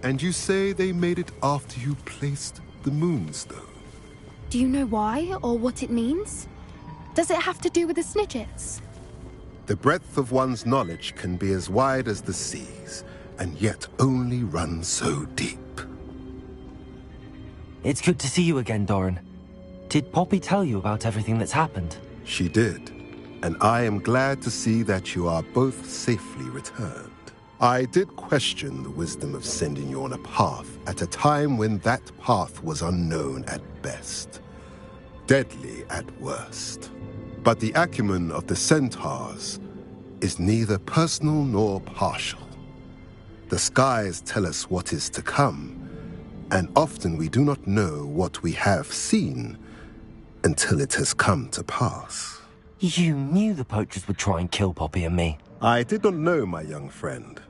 And you say they made it after you placed the moonstone? Do you know why, or what it means? Does it have to do with the Snidgets? The breadth of one's knowledge can be as wide as the seas, and yet only run so deep. It's good to see you again, Doran. Did Poppy tell you about everything that's happened? She did, and I am glad to see that you are both safely returned. I did question the wisdom of sending you on a path at a time when that path was unknown at best, deadly at worst. But the acumen of the centaurs is neither personal nor partial. The skies tell us what is to come, and often we do not know what we have seen until it has come to pass. You knew the poachers would try and kill Poppy and me. I did not know, my young friend,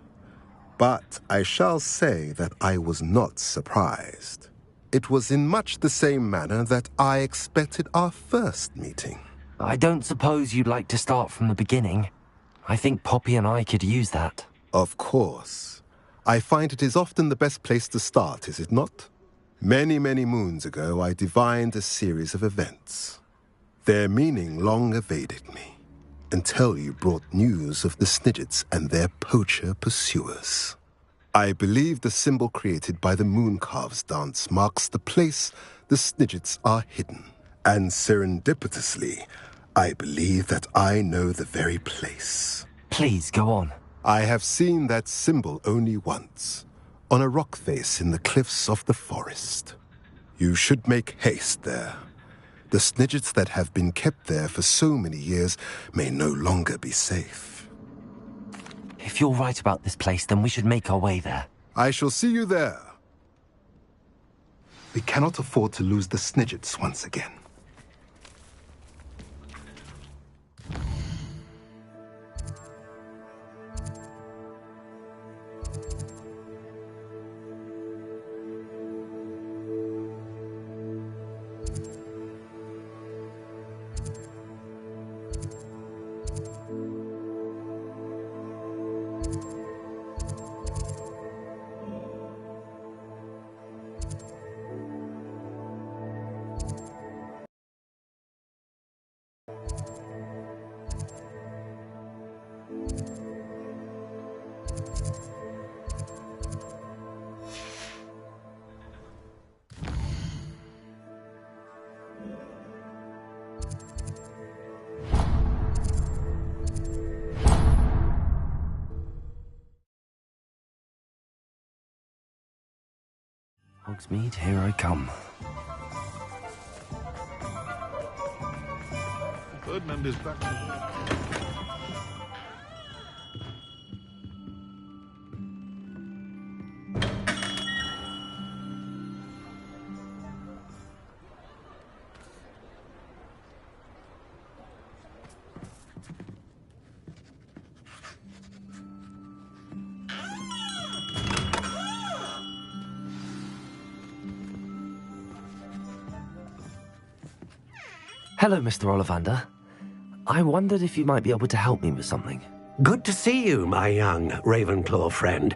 but I shall say that I was not surprised. It was in much the same manner that I expected our first meeting. I don't suppose you'd like to start from the beginning. I think Poppy and I could use that. Of course. I find it is often the best place to start, is it not? Many, many moons ago, I divined a series of events. Their meaning long evaded me, until you brought news of the Snidgets and their poacher pursuers. I believe the symbol created by the Mooncalves dance marks the place the Snidgets are hidden. And serendipitously, I believe that I know the very place. Please, go on. I have seen that symbol only once, on a rock face in the cliffs of the forest. You should make haste there. The Snidgets that have been kept there for so many years may no longer be safe. If you're right about this place, then we should make our way there. I shall see you there. We cannot afford to lose the Snidgets once again. Hogsmeade, here I come. Ferdinand is back. Hello, Mr. Ollivander. I wondered if you might be able to help me with something. Good to see you, my young Ravenclaw friend.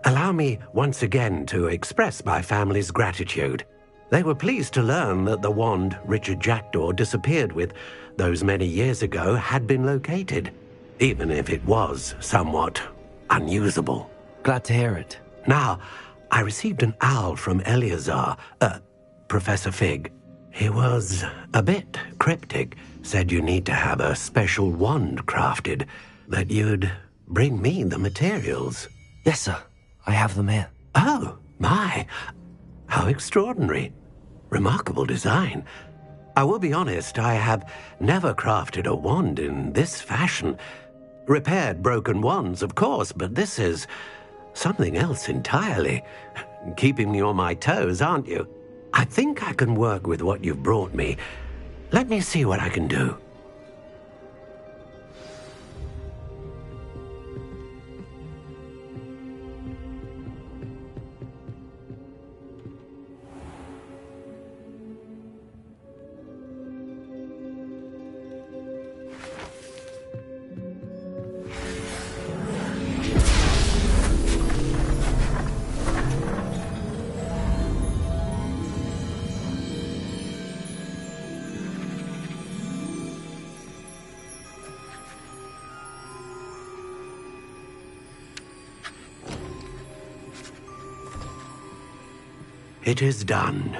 Allow me once again to express my family's gratitude. They were pleased to learn that the wand Richard Jackdaw disappeared with those many years ago had been located, even if it was somewhat unusable. Glad to hear it. Now, I received an owl from Eleazar, Professor Fig. He was a bit cryptic, said you need to have a special wand crafted, that you'd bring me the materials. Yes, sir. I have them here. Oh, my. How extraordinary. Remarkable design. I will be honest, I have never crafted a wand in this fashion. Repaired broken wands, of course, but this is something else entirely. Keeping me on my toes, aren't you? I think I can work with what you've brought me. Let me see what I can do. It is done.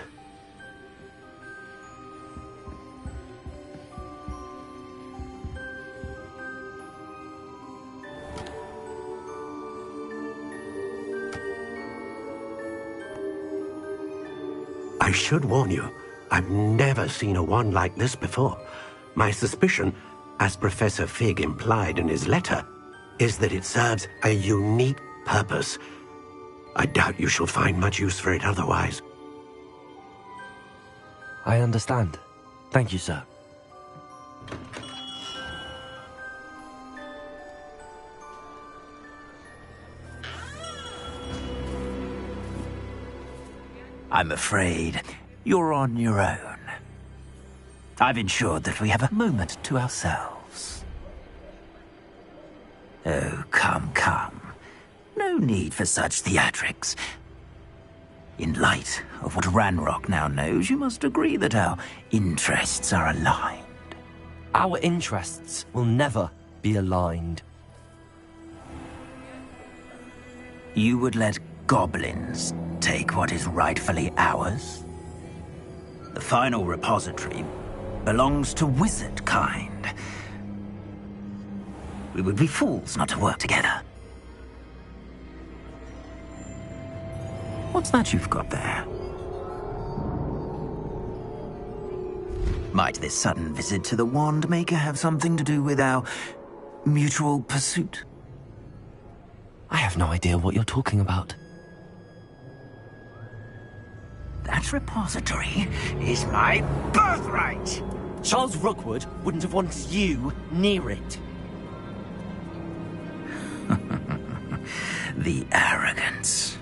I should warn you, I've never seen a wand like this before. My suspicion, as Professor Fig implied in his letter, is that it serves a unique purpose. I doubt you shall find much use for it otherwise. I understand. Thank you, sir. I'm afraid you're on your own. I've ensured that we have a moment to ourselves. Oh, come, come. No need for such theatrics. In light of what Ranrock now knows, you must agree that our interests are aligned. Our interests will never be aligned. You would let goblins take what is rightfully ours? The final repository belongs to wizard kind. We would be fools not to work together. What's that you've got there? Might this sudden visit to the Wand Maker have something to do with our mutual pursuit? I have no idea what you're talking about. That repository is my birthright! Charles Rookwood wouldn't have wanted you near it. The arrogance.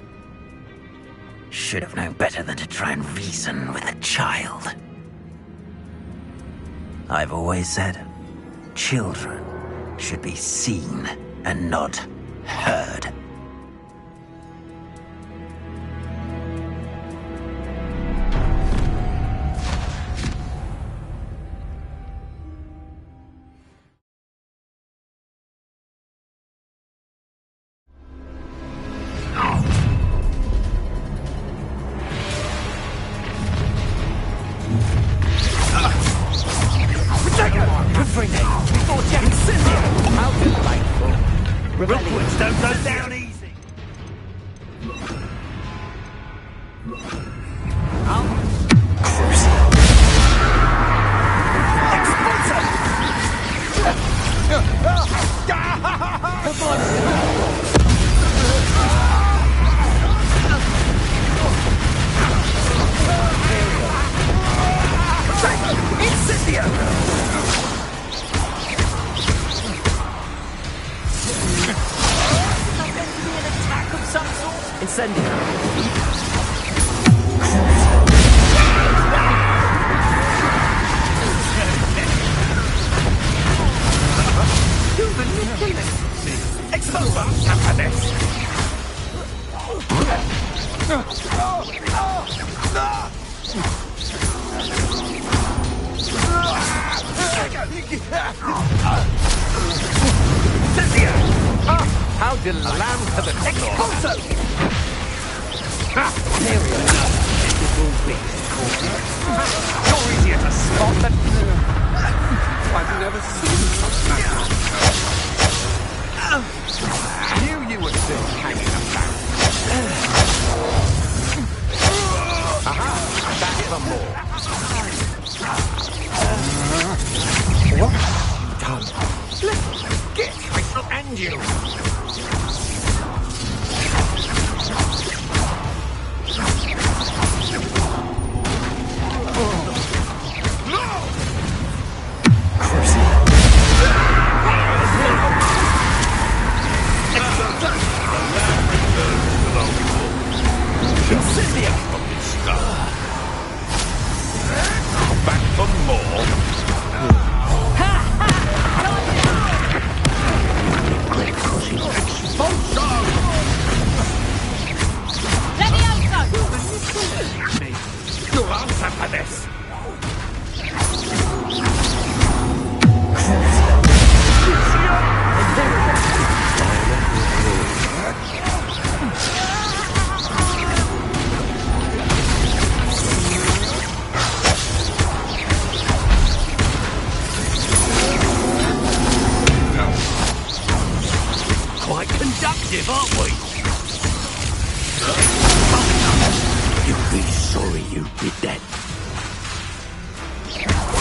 Should have known better than to try and reason with a child. I've always said, children should be seen and not heard. Rookwards don't go down easy! How did lamb to the floor? You're easier to spot than... I've never seen such I knew you were still hanging about. Aha! Back for more. What have you done? Let get! I shall end you! Back for more? effective, aren't we? You'll be sorry you did that.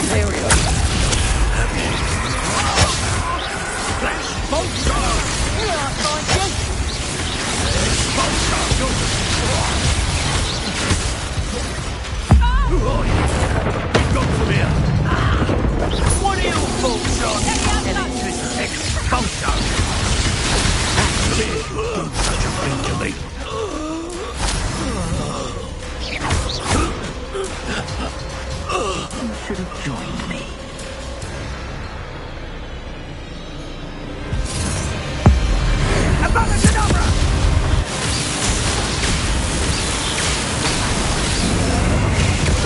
There we go. Flash Bolter! Get gone from here! What are you fools on? Electric expulsion! Do such a thing to me. You should have joined me. Abracadabra!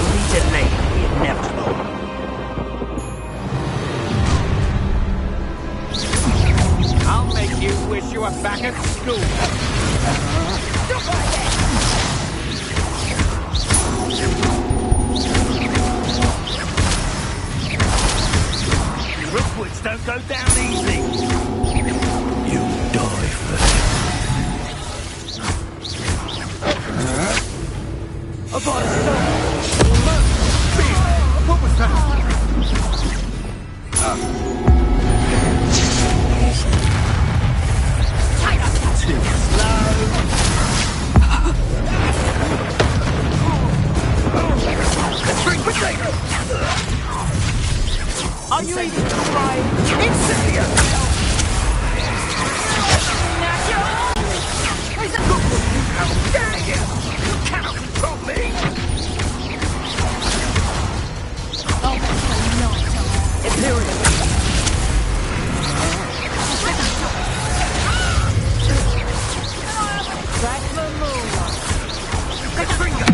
We delayed the inevitable. I'll make you wish you were back at school. Rookwoods don't go down easy. You die first. What was that? Too slow. Drink potato. Are you even trying? Incendio! How dare you! You cannot control me! Imperial! Back the moonlight! Finger!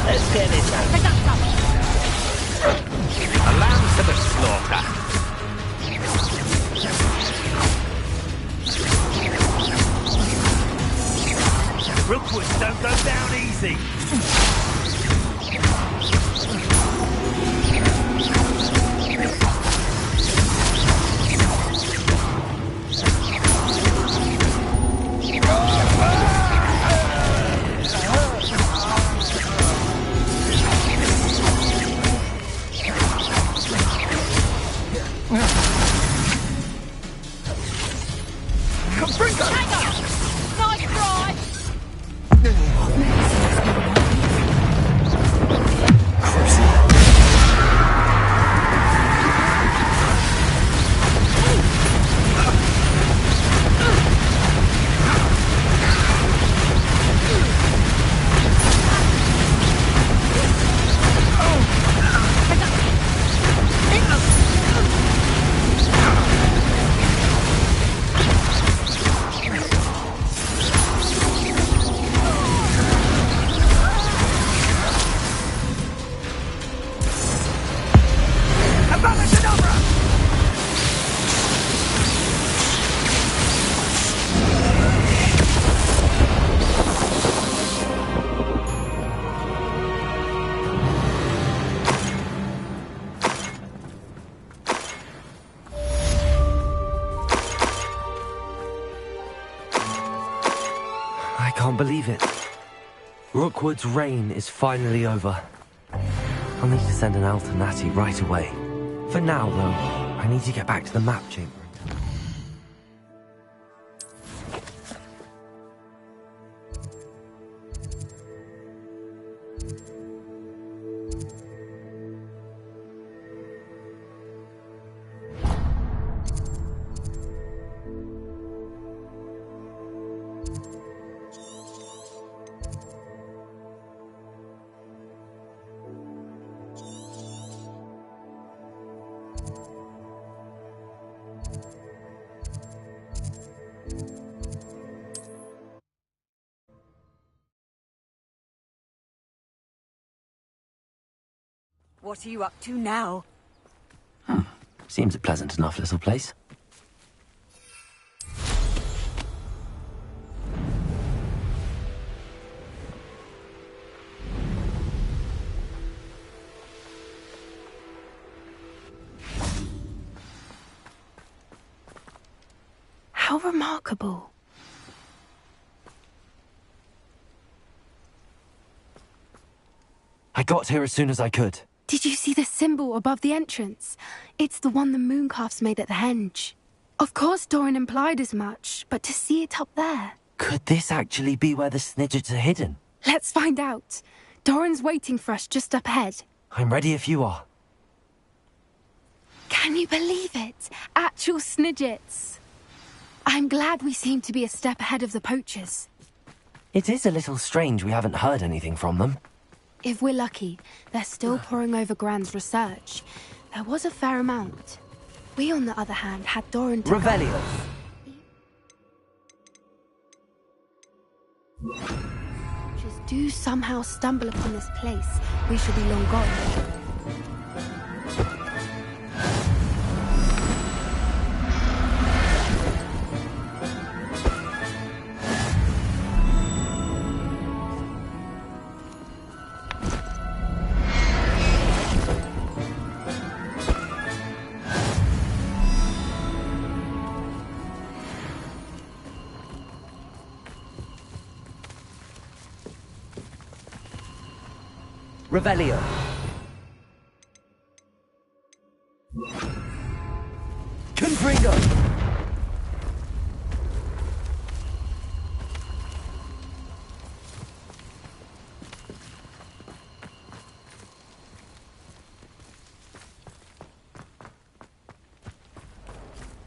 Let's get it done. A lamb to the slaughter. Rookwoods don't go down easy. I can't believe it. Rookwood's reign is finally over. I'll need to send an elf to Natty right away. For now, though, I need to get back to the map chamber. What are you up to now? Seems a pleasant enough little place. How remarkable. I got here as soon as I could. Did you see the symbol above the entrance? It's the one the mooncalfs made at the henge. Of course Doran implied as much, but to see it up there... Could this actually be where the Snidgets are hidden? Let's find out. Doran's waiting for us just up ahead. I'm ready if you are. Can you believe it? Actual Snidgets. I'm glad we seem to be a step ahead of the poachers. It is a little strange we haven't heard anything from them. If we're lucky, they're still poring over Gran's research. There was a fair amount. We, on the other hand, had Doran to... Revelio! Just do somehow stumble upon this place, we shall be long gone. Revelio. Confringo!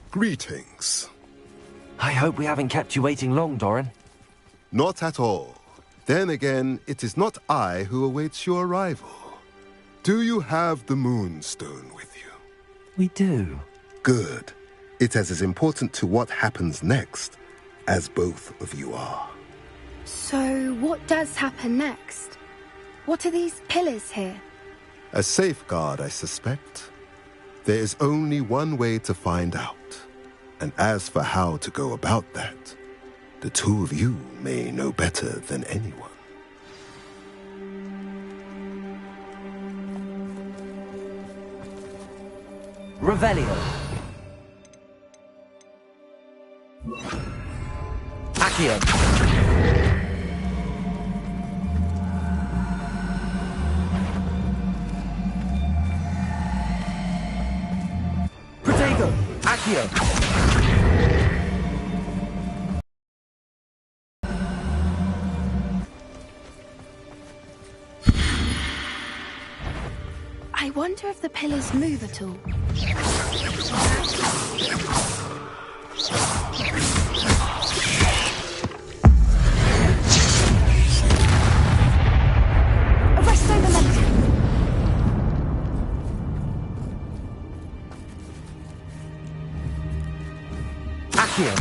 Greetings. I hope we haven't kept you waiting long, Doran. Not at all. Then again, it is not I who awaits your arrival. Do you have the Moonstone with you? We do. Good. It is as important to what happens next as both of you are. So, what does happen next? What are these pillars here? A safeguard, I suspect. There is only one way to find out. And as for how to go about that, the two of you may know better than anyone. Revelio. Accio. Protego. Accio. I wonder if the pillars move at all. Arresto momentum. Accio.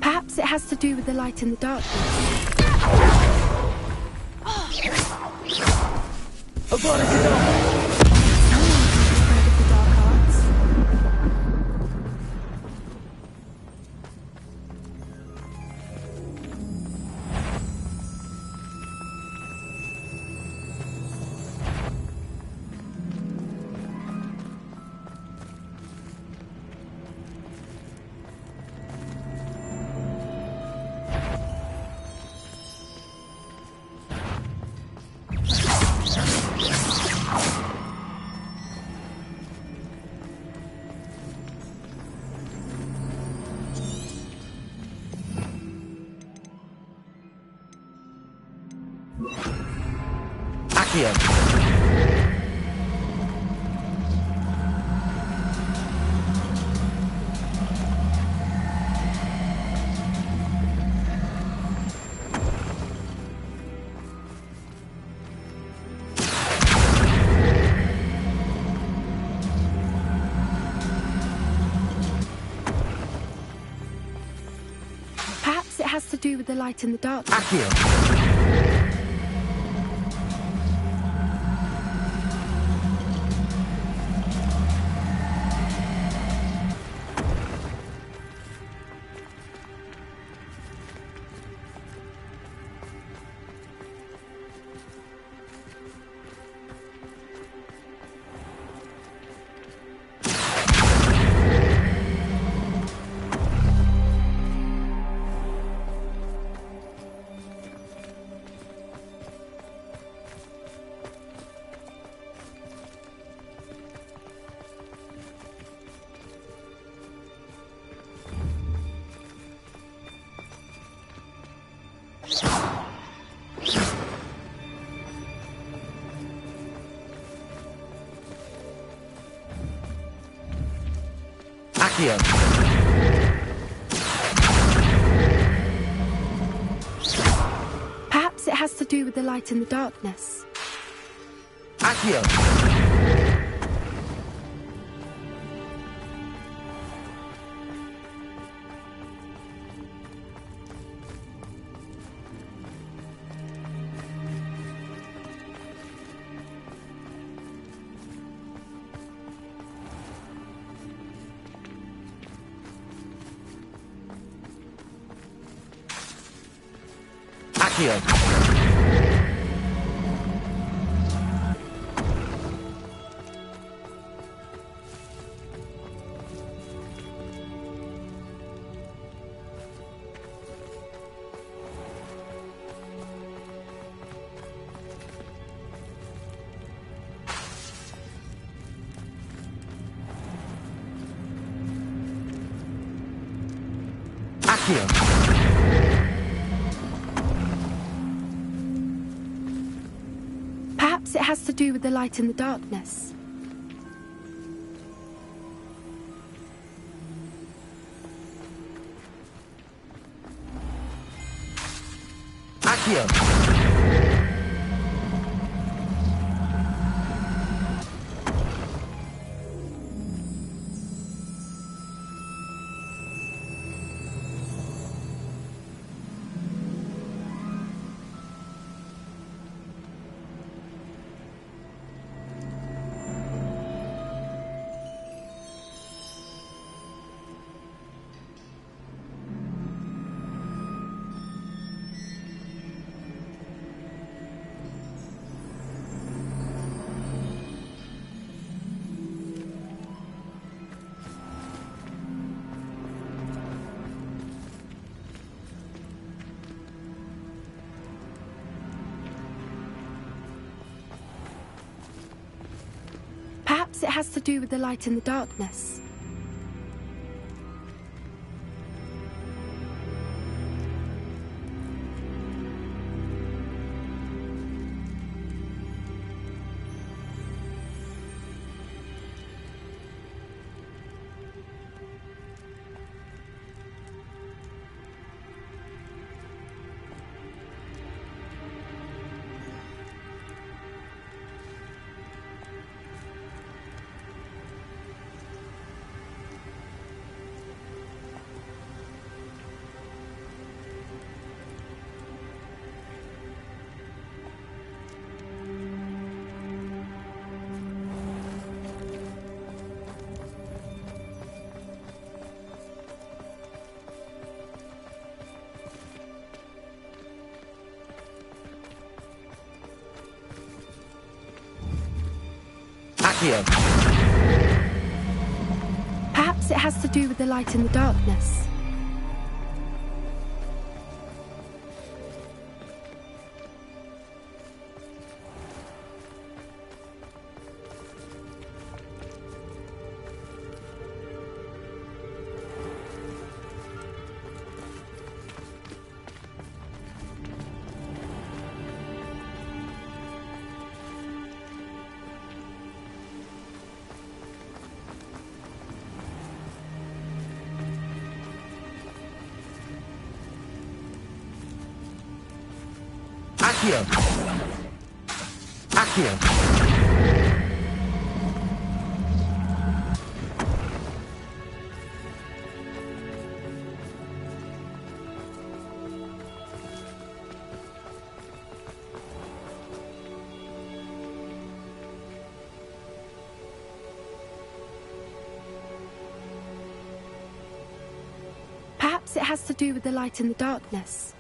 Perhaps it has to do with the light in the darkness. Afraid of the dark arts. Accio. Perhaps it has to do with the light and the darkness. Accio. Accio. Perhaps it has to do with the light and the darkness. Accio. Accio. Accio. Perhaps it has to do with the light and the darkness. Accio. Perhaps it has to do with the light and the darkness. Accio. Perhaps it has to do with the light and the darkness. Accio! Accio! Perhaps it has to do with the light and the darkness.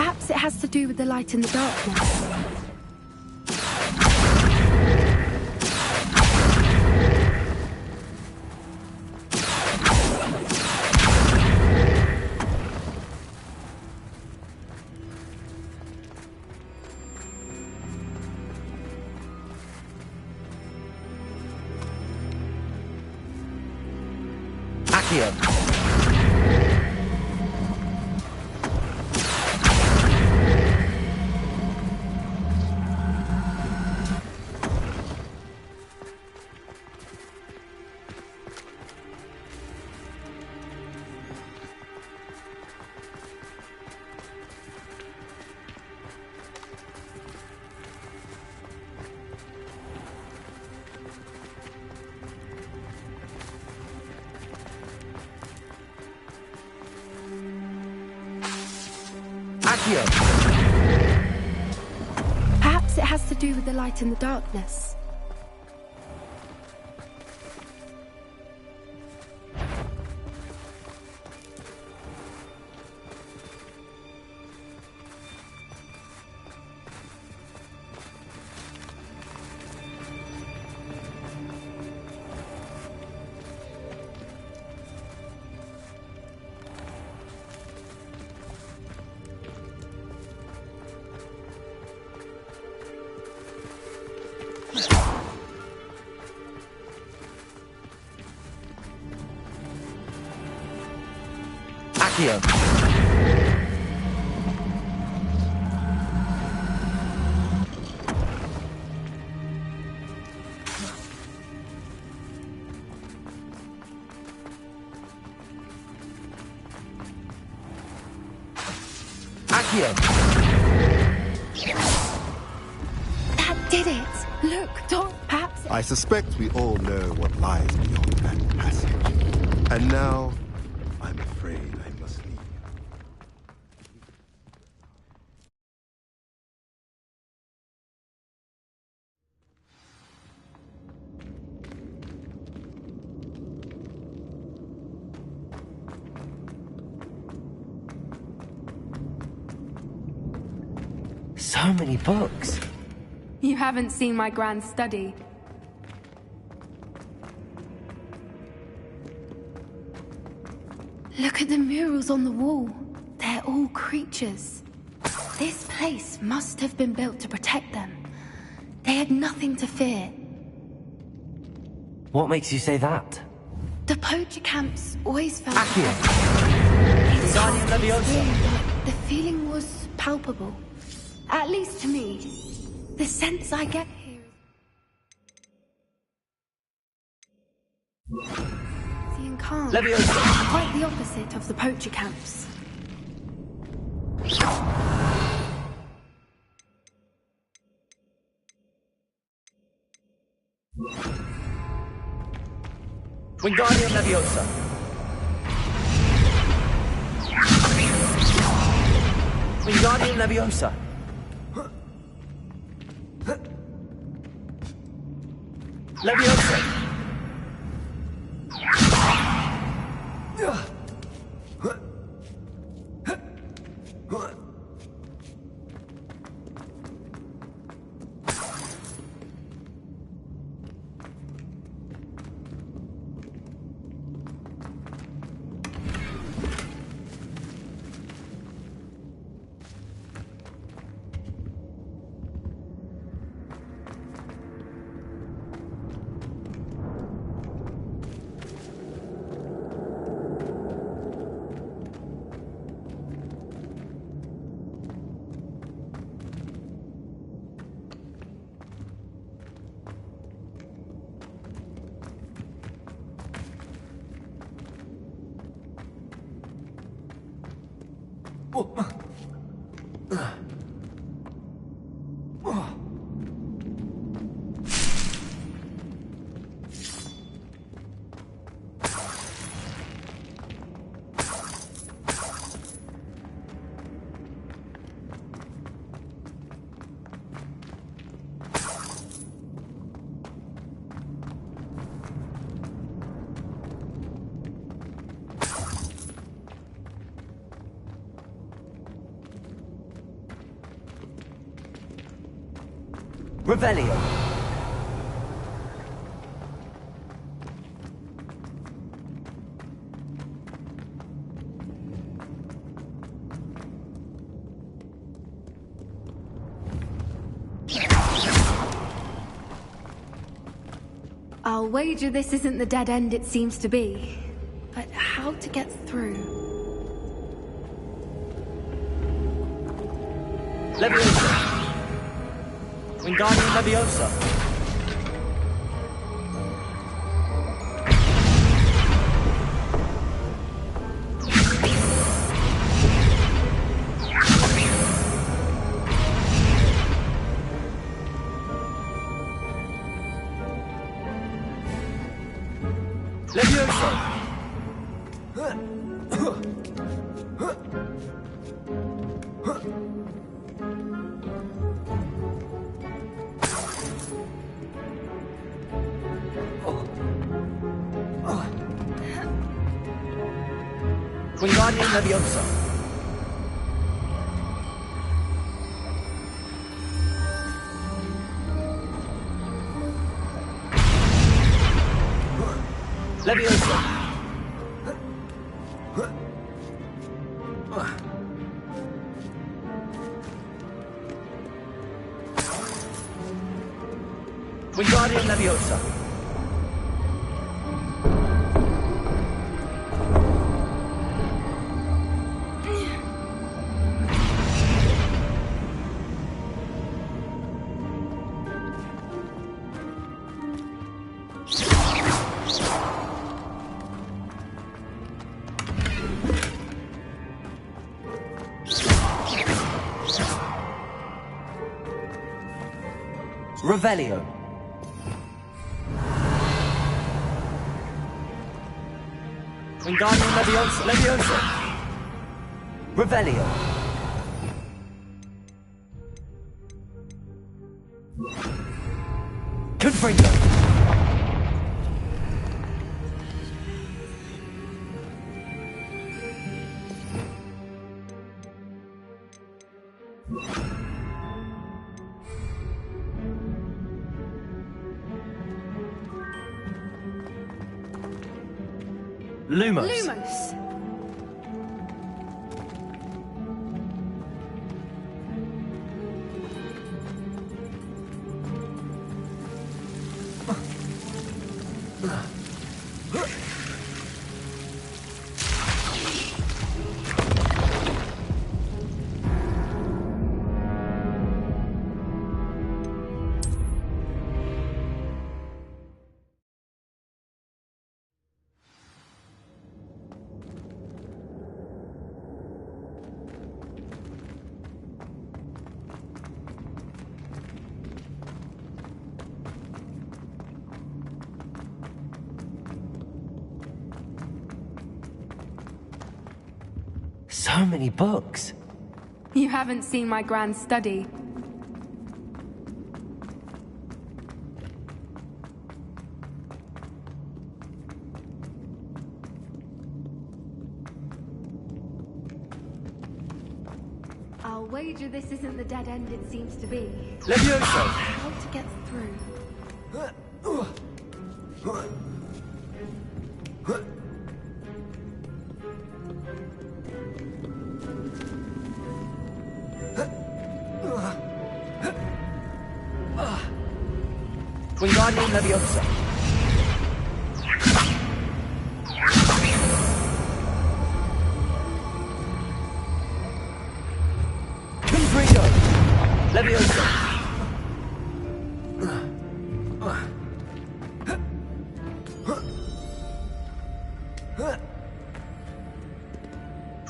Perhaps it has to do with the light and the darkness. Perhaps it has to do with the light and the darkness. Accio! Accio! That did it! Look, Doc, perhaps... I suspect we all know what lies beyond that passage. And now, I'm afraid I must leave. So many books. You haven't seen my grand study. Look at the murals on the wall. They're all creatures. This place must have been built to protect them. They had nothing to fear. What makes you say that? The poacher camps always felt... Accio! It's hard to Leviosa. explain, but the feeling was palpable. At least to me. The sense I get here is... Seeing calm. Leviosa. Quite the opposite of the poacher camps. Wingardium Leviosa. Wingardium Leviosa. Leviosa! Revelio. I'll wager this isn't the dead end it seems to be. But how to get through? Leviosa. Wingardium Leviosa. Leviosa. Wingardium Leviosa. Leviosa. Wingardium Leviosa. Revelio. Wingardium Leviosa. Leviosa. Revelio. Confringo. Lumos. Lumos! So many books. You haven't seen my grand study. I'll wager this isn't the dead end it seems to be. Levioso! How to get through? Wingardium Leviosa. Confringo! Leviosa.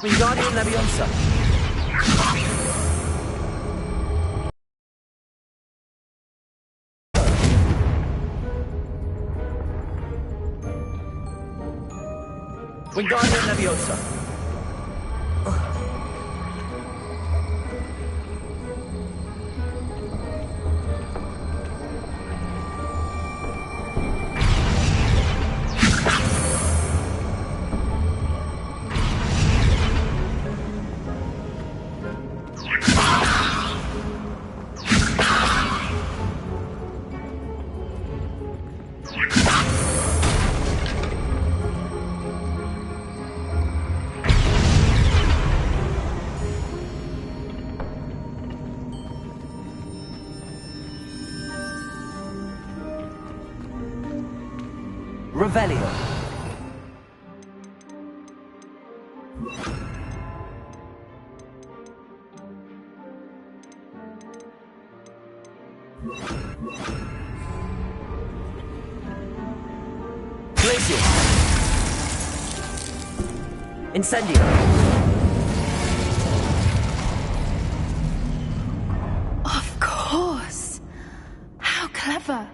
Wingardium Leviosa. Wingardium Leviosa. Revelio. Glacius. Incendio. Of course! How clever!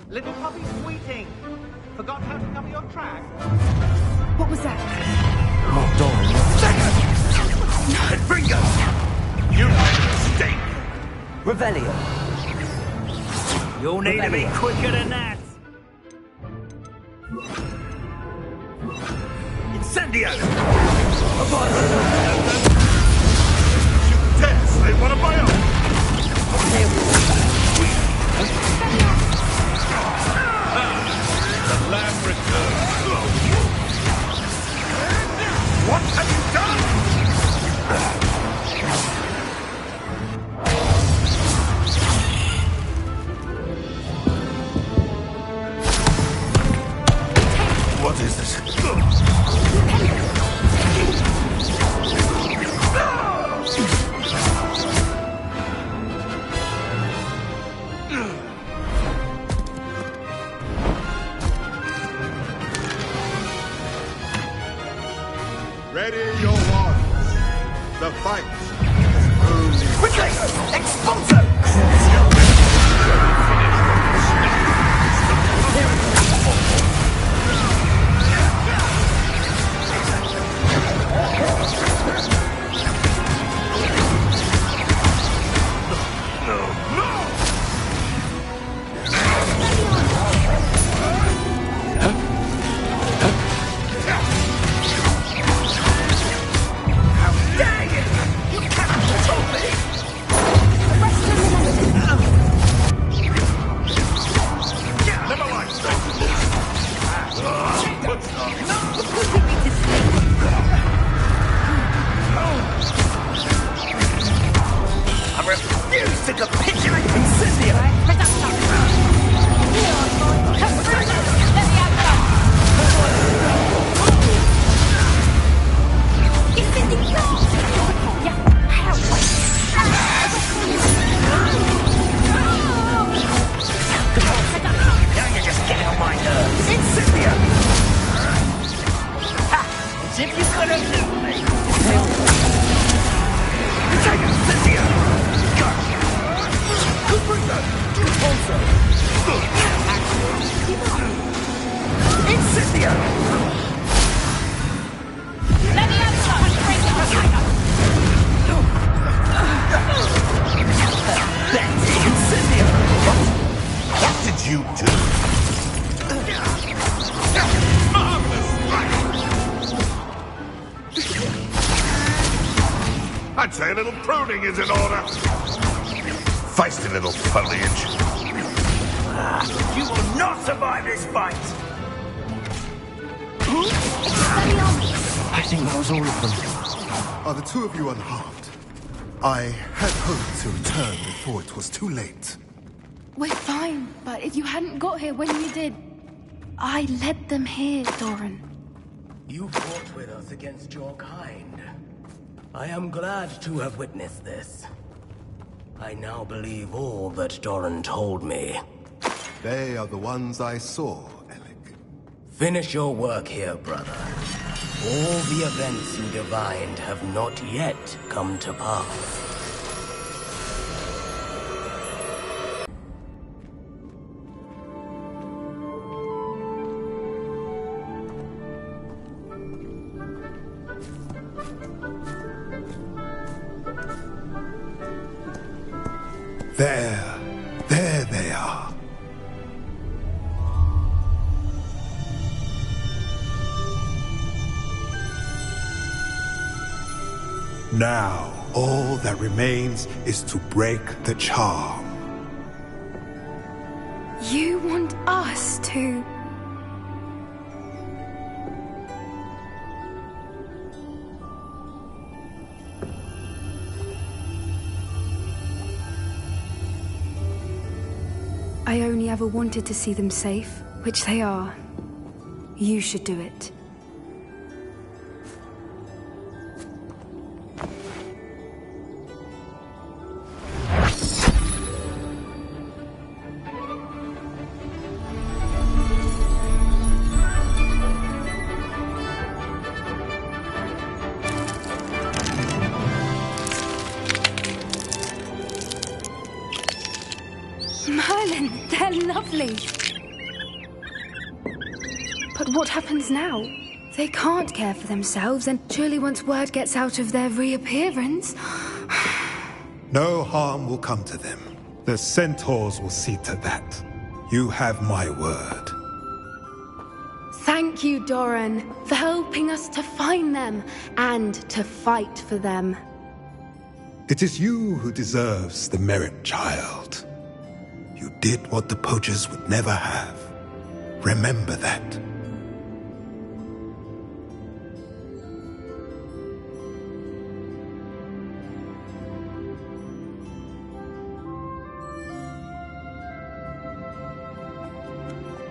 Little puppy squeaking. Forgot how to cover your track? What was that? Oh, Doran. Confringo! You made a mistake! Revelio. You'll need to be quicker than that. Incendio! Test, they want to buy up! The lamb returns. What have you done? What is this? Ready your warriors. The fight is only... Quickly! Expulso! To capitulate Incendio! Now you're just getting on my nerves. Incendio! Ha! As if you could have known me. Take Incendio! Incendio! That's Incendio! What did you do? Marvelous! I'd say a little pruning is in order. Feisty little foliage. You will not survive this fight! I think that was all of them. Are the two of you unharmed? I had hoped to return before it was too late. We're fine, but if you hadn't got here when you did, I led them here, Doran. You fought with us against your kind. I am glad to have witnessed this. I now believe all that Doran told me. They are the ones I saw, Alec. Finish your work here, brother. All the events you divined have not yet come to pass. There they are. Now, all that remains is to break the charm. You want us to... I only ever wanted to see them safe, which they are. You should do it. Merlin, they're lovely. But what happens now? They can't care for themselves, and surely once word gets out of their reappearance... No harm will come to them. The centaurs will see to that. You have my word. Thank you, Doran, for helping us to find them and to fight for them. It is you who deserves the merit, child. You did what the poachers would never have. Remember that.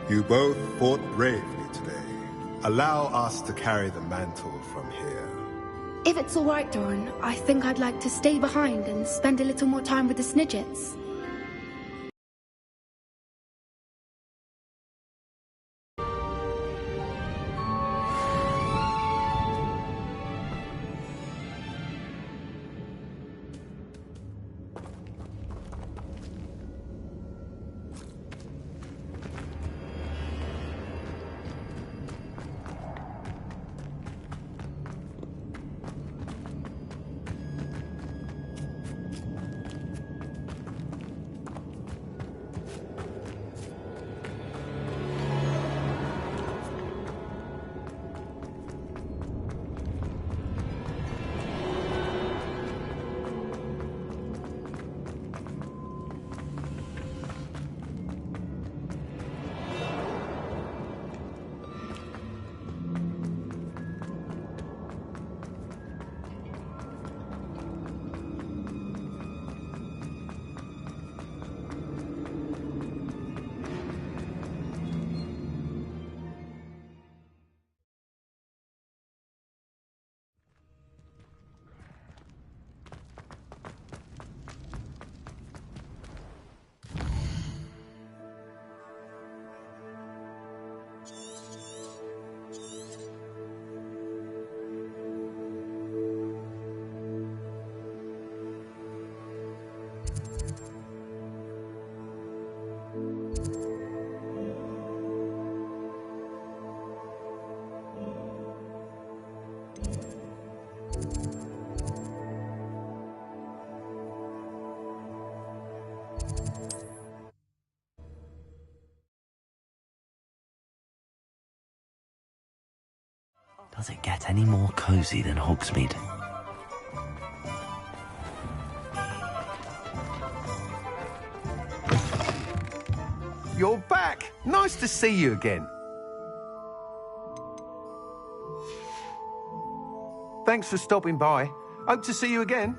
You both fought bravely today. Allow us to carry the mantle from here. If it's all right, Doran, I think I'd like to stay behind and spend a little more time with the Snidgets. Does it get any more cozy than Hogsmeade? you're back. Nice to see you again. Thanks for stopping by. Hope to see you again.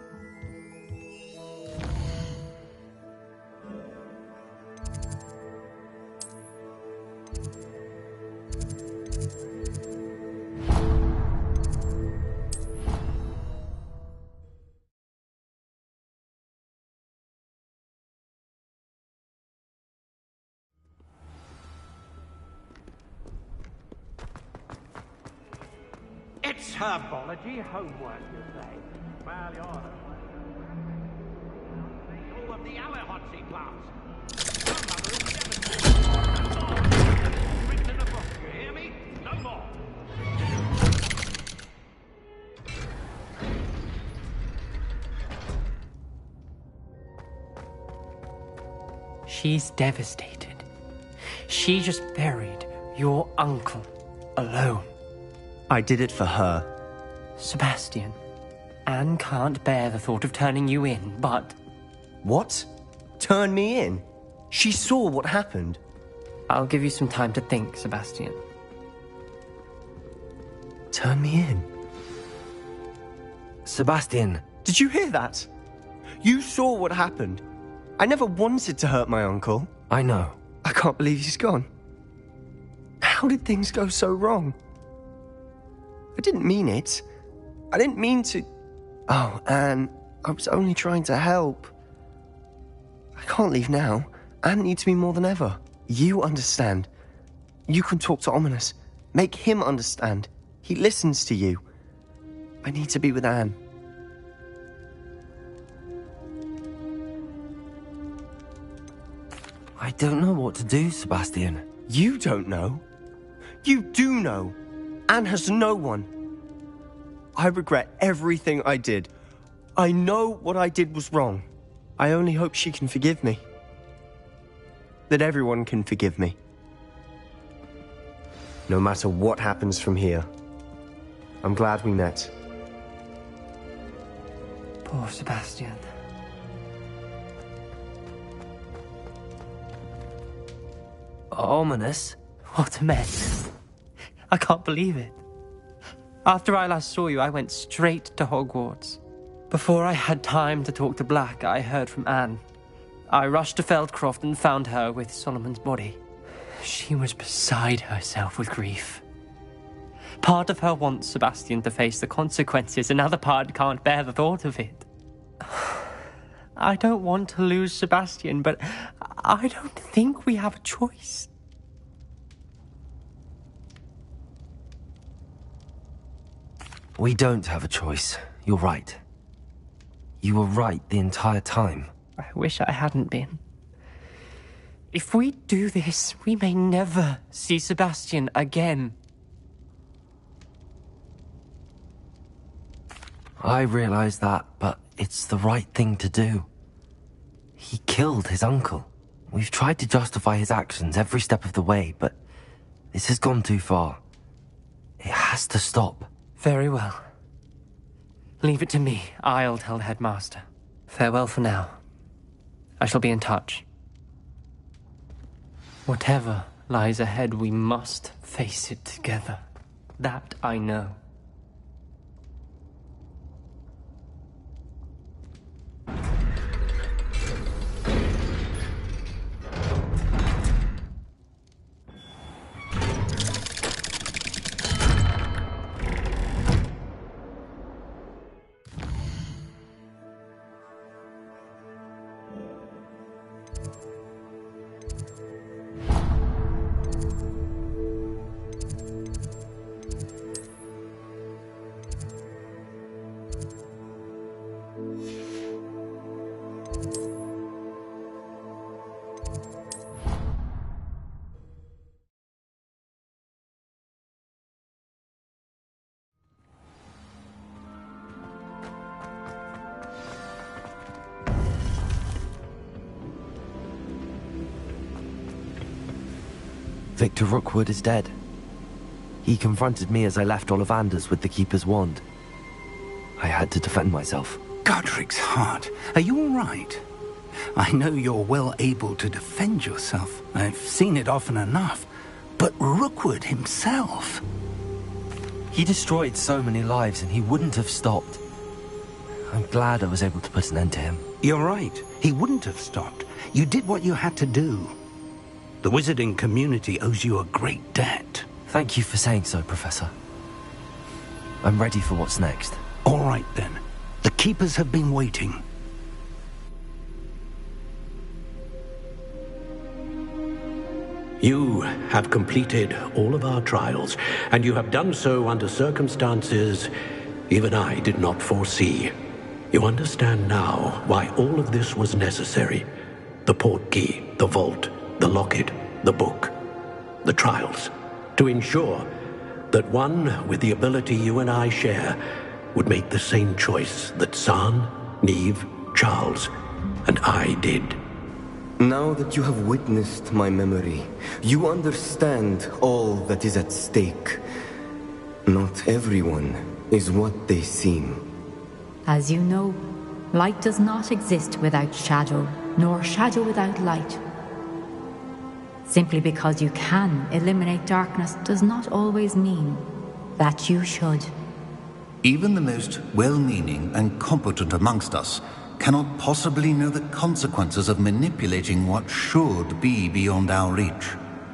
It's herbology homework, you say? Well, you're all of the Allerhotzi plants. Your mother is devastated. That's all. Written in a book, you hear me? No more. She's devastated. She just buried your uncle alone. I did it for her. Sebastian, Anne can't bear the thought of turning you in, but... What? Turn me in? She saw what happened. I'll give you some time to think, Sebastian. Turn me in? Sebastian. Did you hear that? You saw what happened. I never wanted to hurt my uncle. I know. I can't believe he's gone. How did things go so wrong? I didn't mean it. I didn't mean to... Oh, Anne, I was only trying to help. I can't leave now. Anne needs me more than ever. You understand. You can talk to Ominous. Make him understand. He listens to you. I need to be with Anne. I don't know what to do, Sebastian. You don't know. You do know. Anne has no one. I regret everything I did. I know what I did was wrong. I only hope she can forgive me. That everyone can forgive me. No matter what happens from here. I'm glad we met. Poor Sebastian. Ominous? What a mess. I can't believe it. After I last saw you, I went straight to Hogwarts. Before I had time to talk to Black, I heard from Anne. I rushed to Feldcroft and found her with Solomon's body. She was beside herself with grief. Part of her wants Sebastian to face the consequences, another part can't bear the thought of it. I don't want to lose Sebastian, but I don't think we have a choice. We don't have a choice. You're right. You were right the entire time. I wish I hadn't been. If we do this, we may never see Sebastian again. I realize that, but it's the right thing to do. He killed his uncle. We've tried to justify his actions every step of the way, but this has gone too far. It has to stop. Very well. Leave it to me. I'll tell the headmaster. Farewell for now. I shall be in touch. Whatever lies ahead, we must face it together. That I know. Victor Rookwood is dead. He confronted me as I left Ollivander's with the Keeper's wand. I had to defend myself. Godric's heart. Are you all right? I know you're well able to defend yourself. I've seen it often enough. But Rookwood himself... He destroyed so many lives and he wouldn't have stopped. I'm glad I was able to put an end to him. You're right. He wouldn't have stopped. You did what you had to do. The wizarding community owes you a great debt. Thank you for saying so, Professor. I'm ready for what's next. All right, then. The Keepers have been waiting. You have completed all of our trials, and you have done so under circumstances even I did not foresee. You understand now why all of this was necessary. The portkey, the vault, the locket, the book, the trials. To ensure that one with the ability you and I share would make the same choice that San, Neve, Charles, and I did. Now that you have witnessed my memory, you understand all that is at stake. Not everyone is what they seem. As you know, light does not exist without shadow, nor shadow without light. Simply because you can eliminate darkness does not always mean that you should. Even the most well-meaning and competent amongst us cannot possibly know the consequences of manipulating what should be beyond our reach.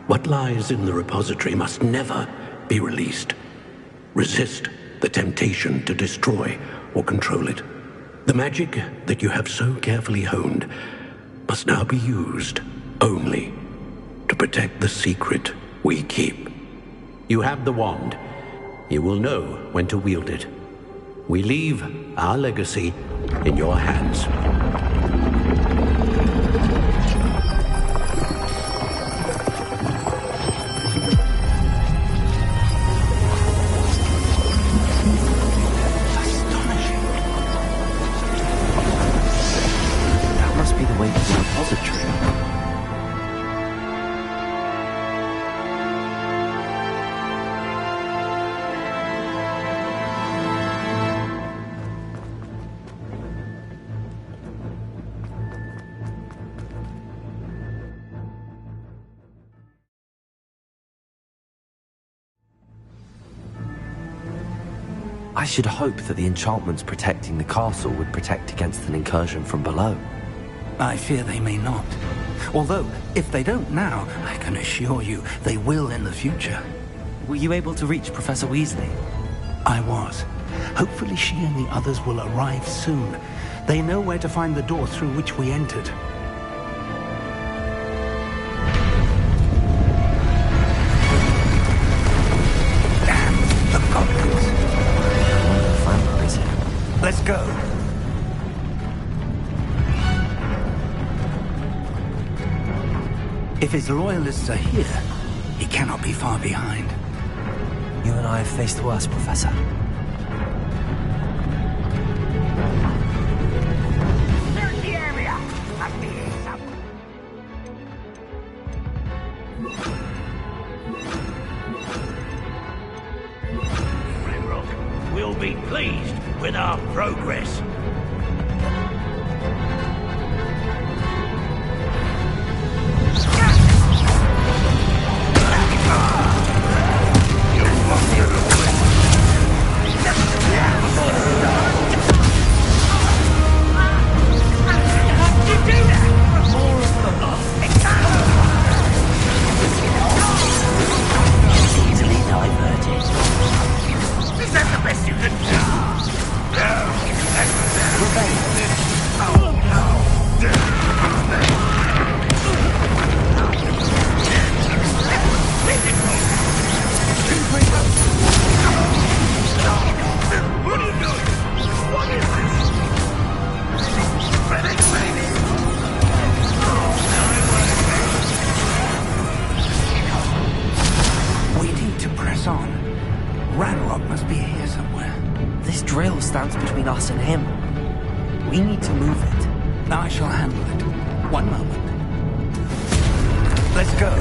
What lies in the repository must never be released. Resist the temptation to destroy or control it. The magic that you have so carefully honed must now be used only to protect the secret we keep. You have the wand. You will know when to wield it. We leave our legacy in your hands. Astonishing. That must be the way to the repository. I should hope that the enchantments protecting the castle would protect against an incursion from below. I fear they may not. Although, if they don't now, I can assure you they will in the future. Were you able to reach Professor Weasley? I was. Hopefully she and the others will arrive soon. They know where to find the door through which we entered. Damn the goblins. Let's go. If his loyalists are here, he cannot be far behind. You and I have faced worse, Professor. Search the area. Must be here somewhere. Ranrock will be pleased with our progress. Is that the best you can do? What are you doing? What is this? We need to press on. Ranrock must be here somewhere. This drill stands between us and him. We need to move it. I shall handle it. One moment. Let's go.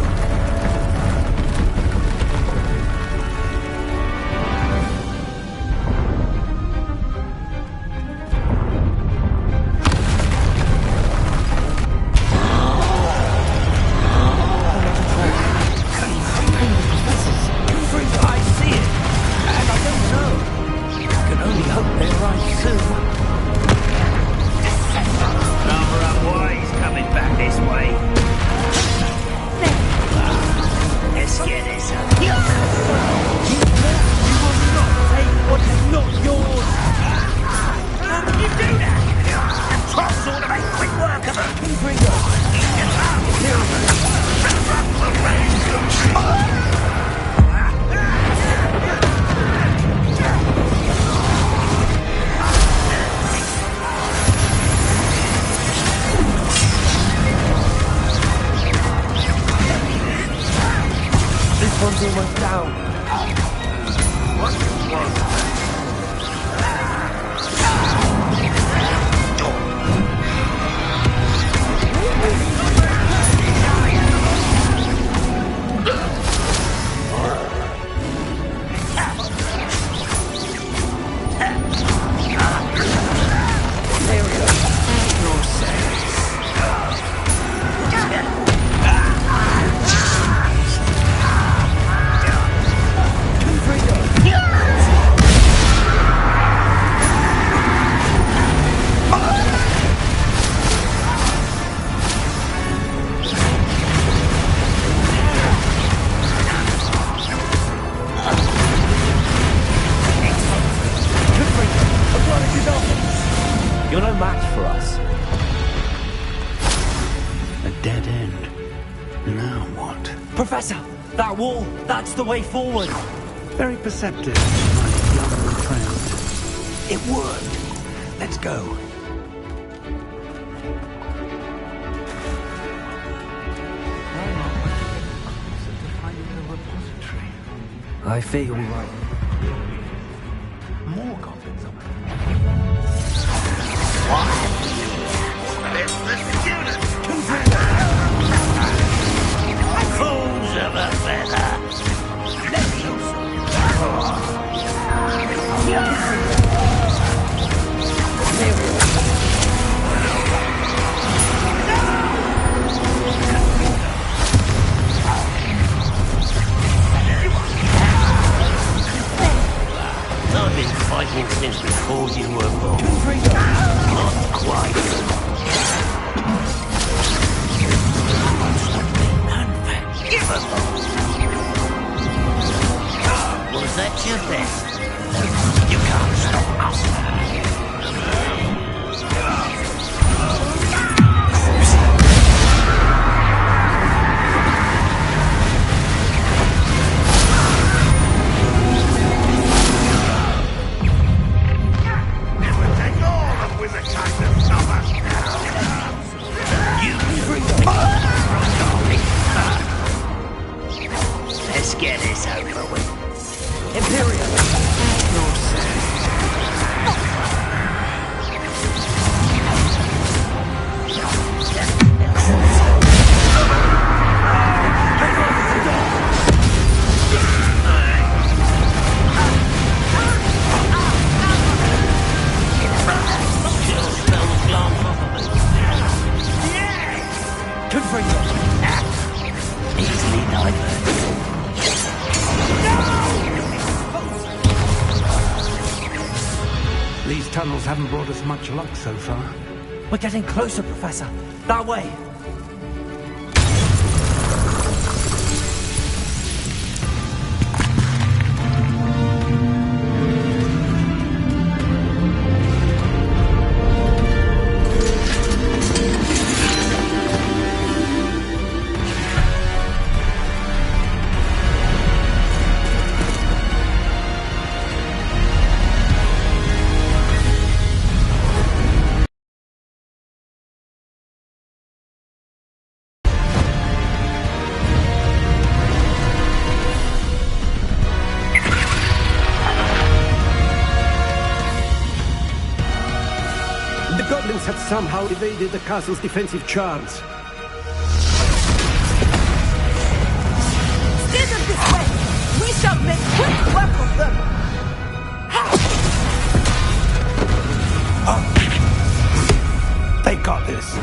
You're no match for us. A dead end. Now what? Professor! That wall! That's the way forward! Very perceptive, my young friend. It worked. Let's go. I fear you're right. More goblins up. It's the student! Fools of a feather! Let loose! I've been fighting since before you were born. Not quite. Unforgivable. Was that your best? You can't stop us. Let's get this over with. Imperial! Easily diverted. These tunnels haven't brought us much luck so far. We're getting closer, Professor. That way. The goblins have somehow evaded the castle's defensive charms. Steer them this way! We shall make quick work of them! They got this.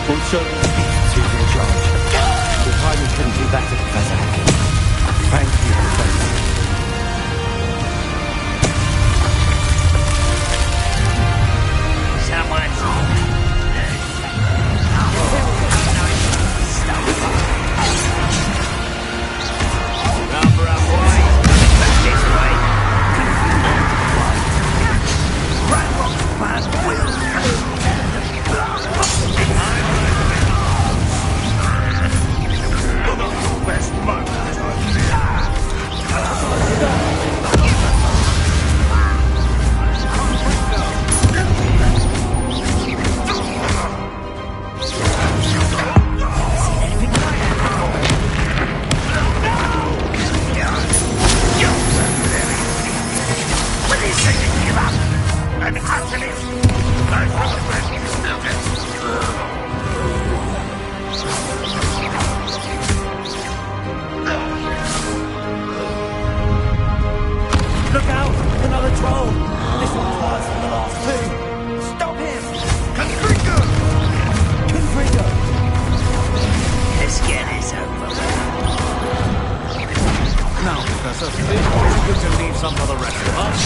We'll show them the beasts who's in charge. We finally couldn't do better, Professor Hackett. Thank you, Professor. Someone's Rubber up, boys. Back this way. Ranrock's plan will. Best moment Look out! Another troll! This one's worse than the last two! Stop him! Confringo! Confringo! Let's get this over with. Now, Professor, Good to leave some for the rest of us.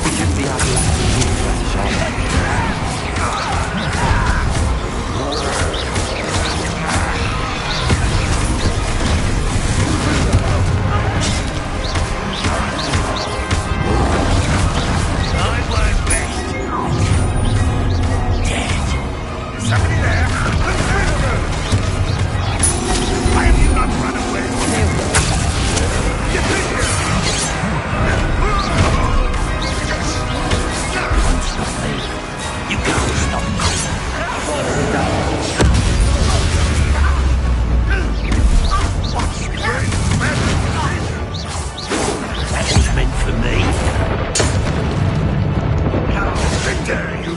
We shouldn't be having Somebody there? Why have you not run away? Get in here! You can't stop that was meant for me. How dare you!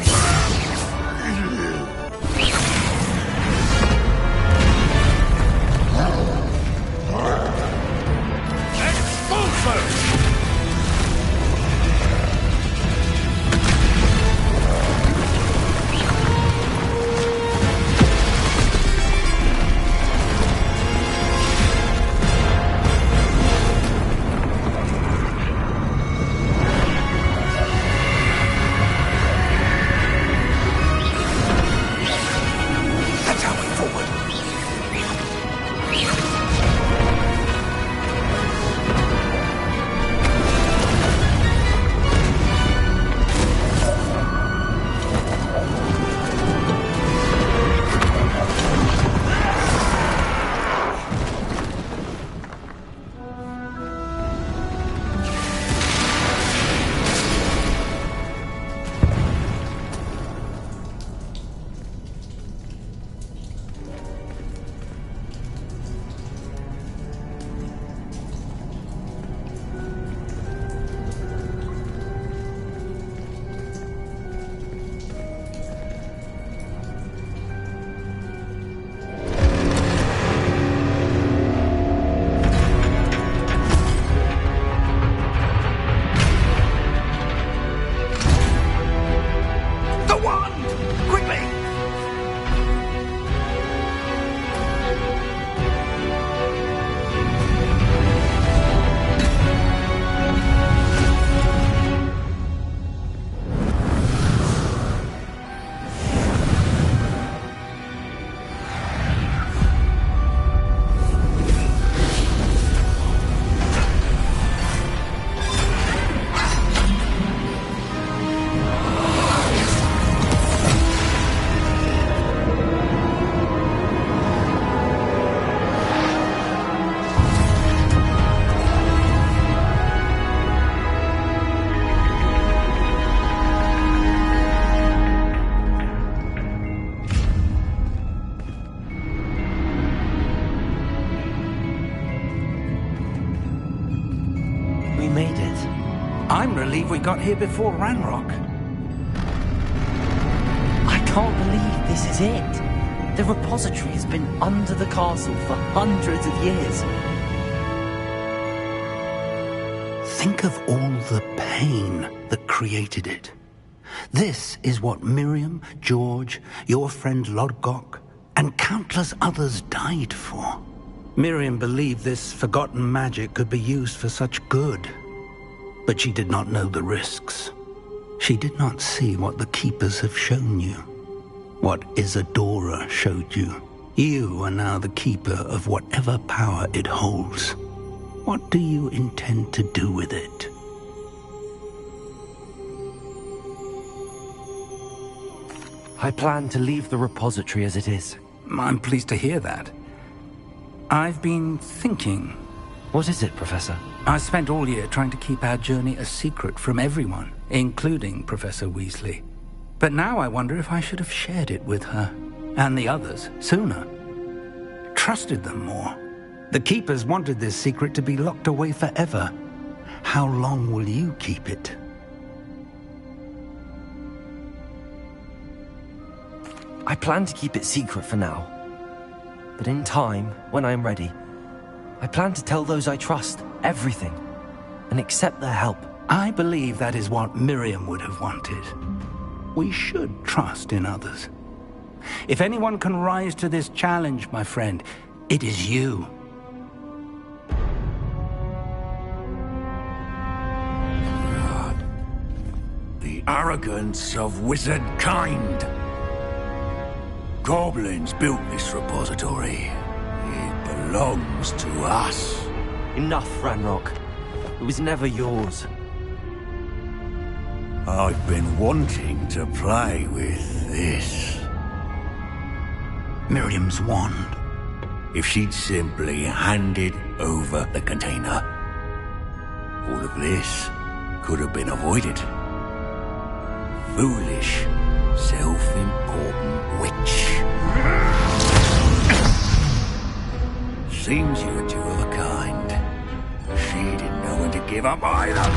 I'm relieved we got here before Ranrock. I can't believe this is it. The repository has been under the castle for hundreds of years. Think of all the pain that created it. This is what Miriam, George, your friend Lodgok, and countless others died for. Miriam believed this forgotten magic could be used for such good. But she did not know the risks. She did not see what the Keepers have shown you. What Isadora showed you. You are now the Keeper of whatever power it holds. What do you intend to do with it? I plan to leave the repository as it is. I'm pleased to hear that. I've been thinking. What is it, Professor? I spent all year trying to keep our journey a secret from everyone, including Professor Weasley. But now I wonder if I should have shared it with her, and the others, sooner. Trusted them more. The Keepers wanted this secret to be locked away forever. How long will you keep it? I plan to keep it secret for now. But in time, when I'm ready, I plan to tell those I trust everything and accept their help. I believe that is what Miriam would have wanted. We should trust in others. If anyone can rise to this challenge, my friend, it is you. arrogance of wizard kind. Goblins built this repository. It belongs to us. Enough, Ranrock. It was never yours. I've been wanting to play with this. Miriam's wand. If she'd simply handed over the container, all of this could have been avoided. Foolish, self-important witch. Seems you were two of a kind. She didn't know when to give up either.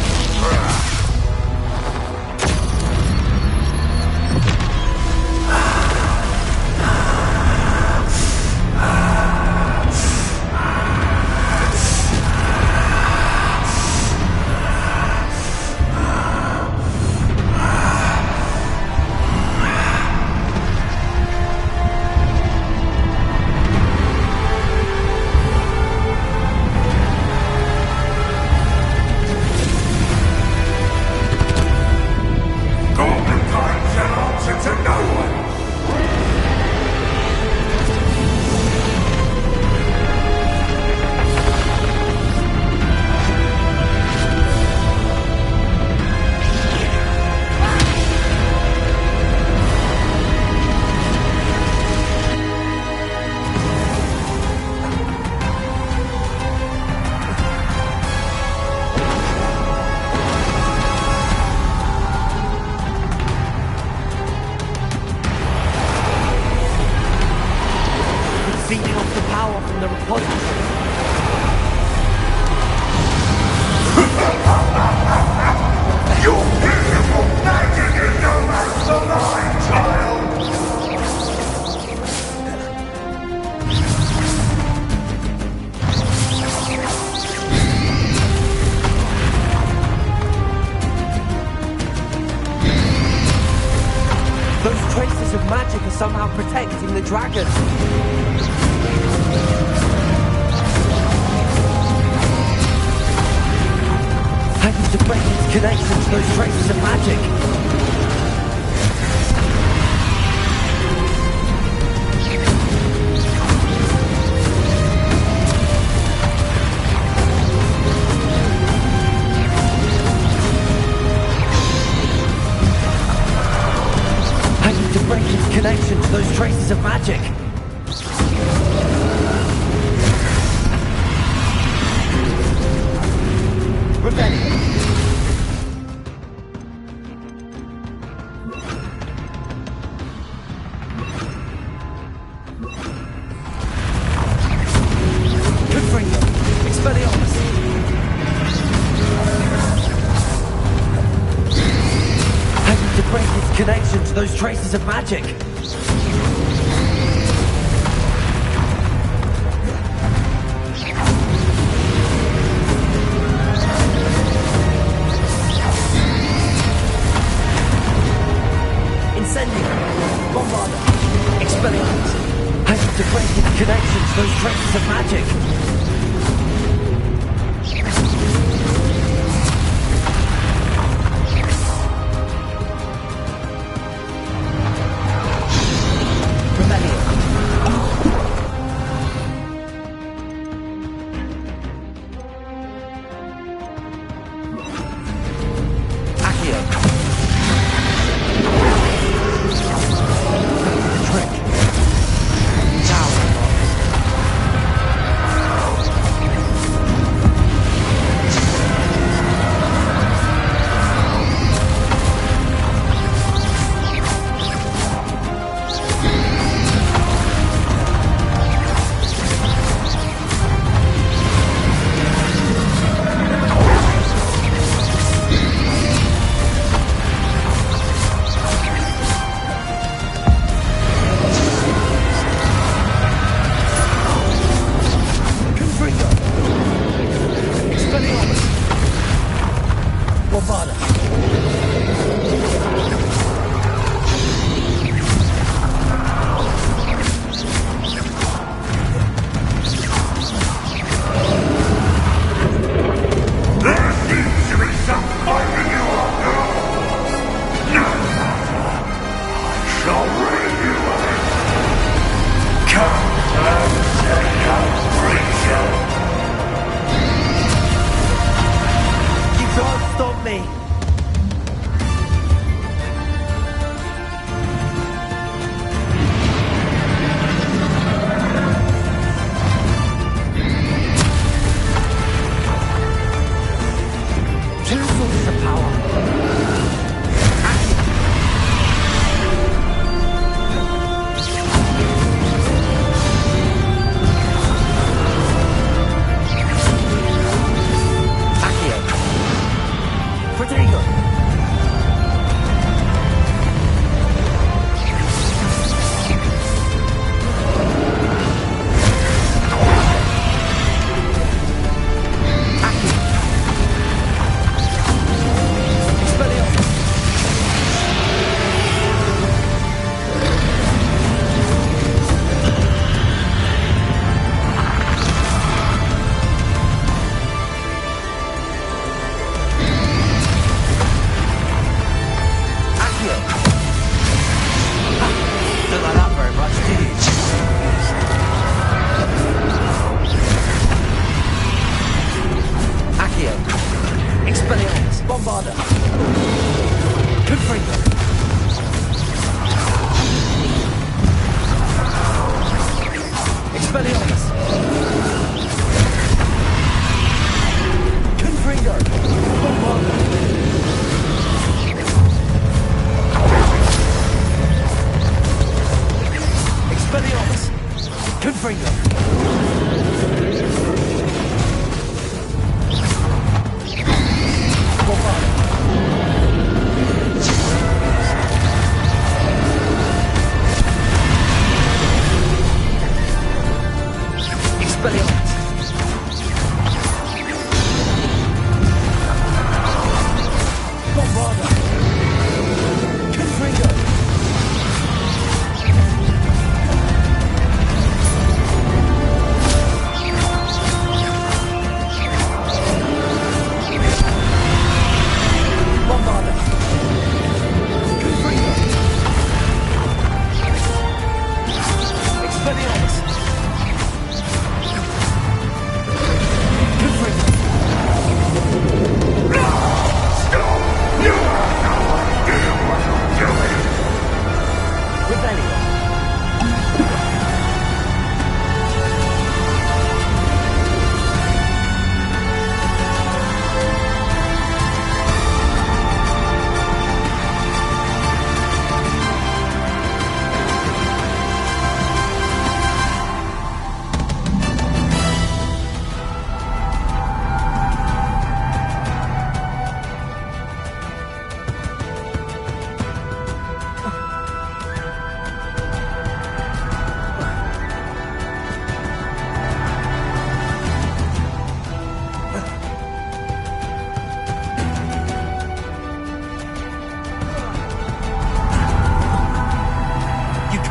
Somehow protecting the dragon. I need to break its connection to those traces of magic. Connection to those traces of magic. Rebellion. Confringo. Expelliarmus. I need to break its connection to those traces of magic. Connection to those traces of magic. stop me! Two sources of power.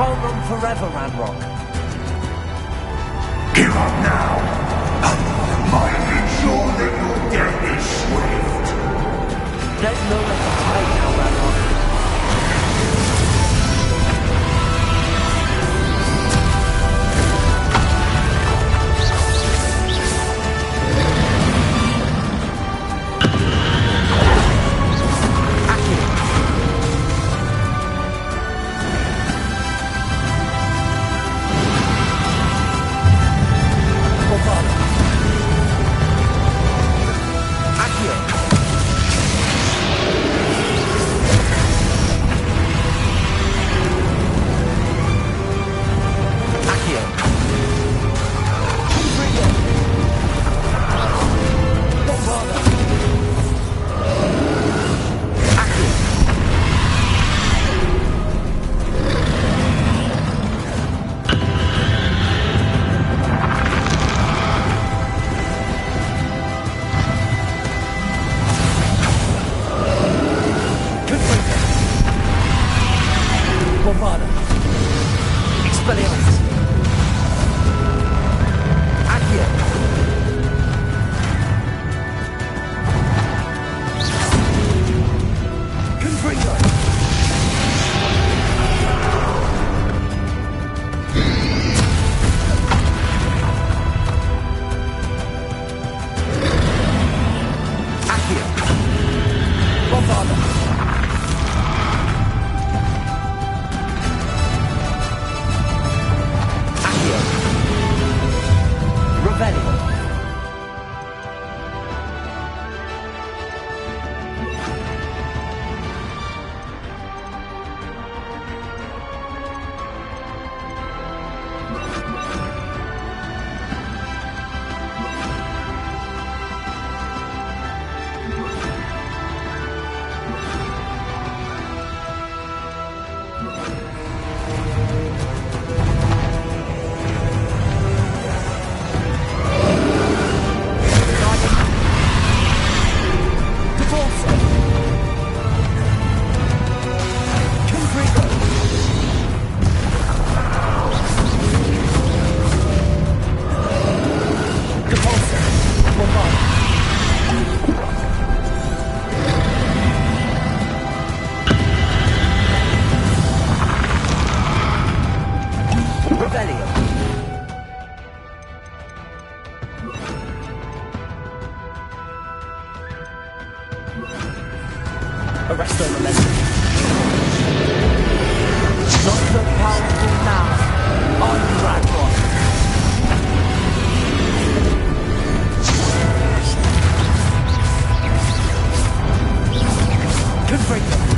Can't run forever, Ranrock. Give up now. Might ensure that your death is swift. There's no left to hide now, Ranrock. Arresto momentum. Not so powerful now. On Ragnarok. Confront them.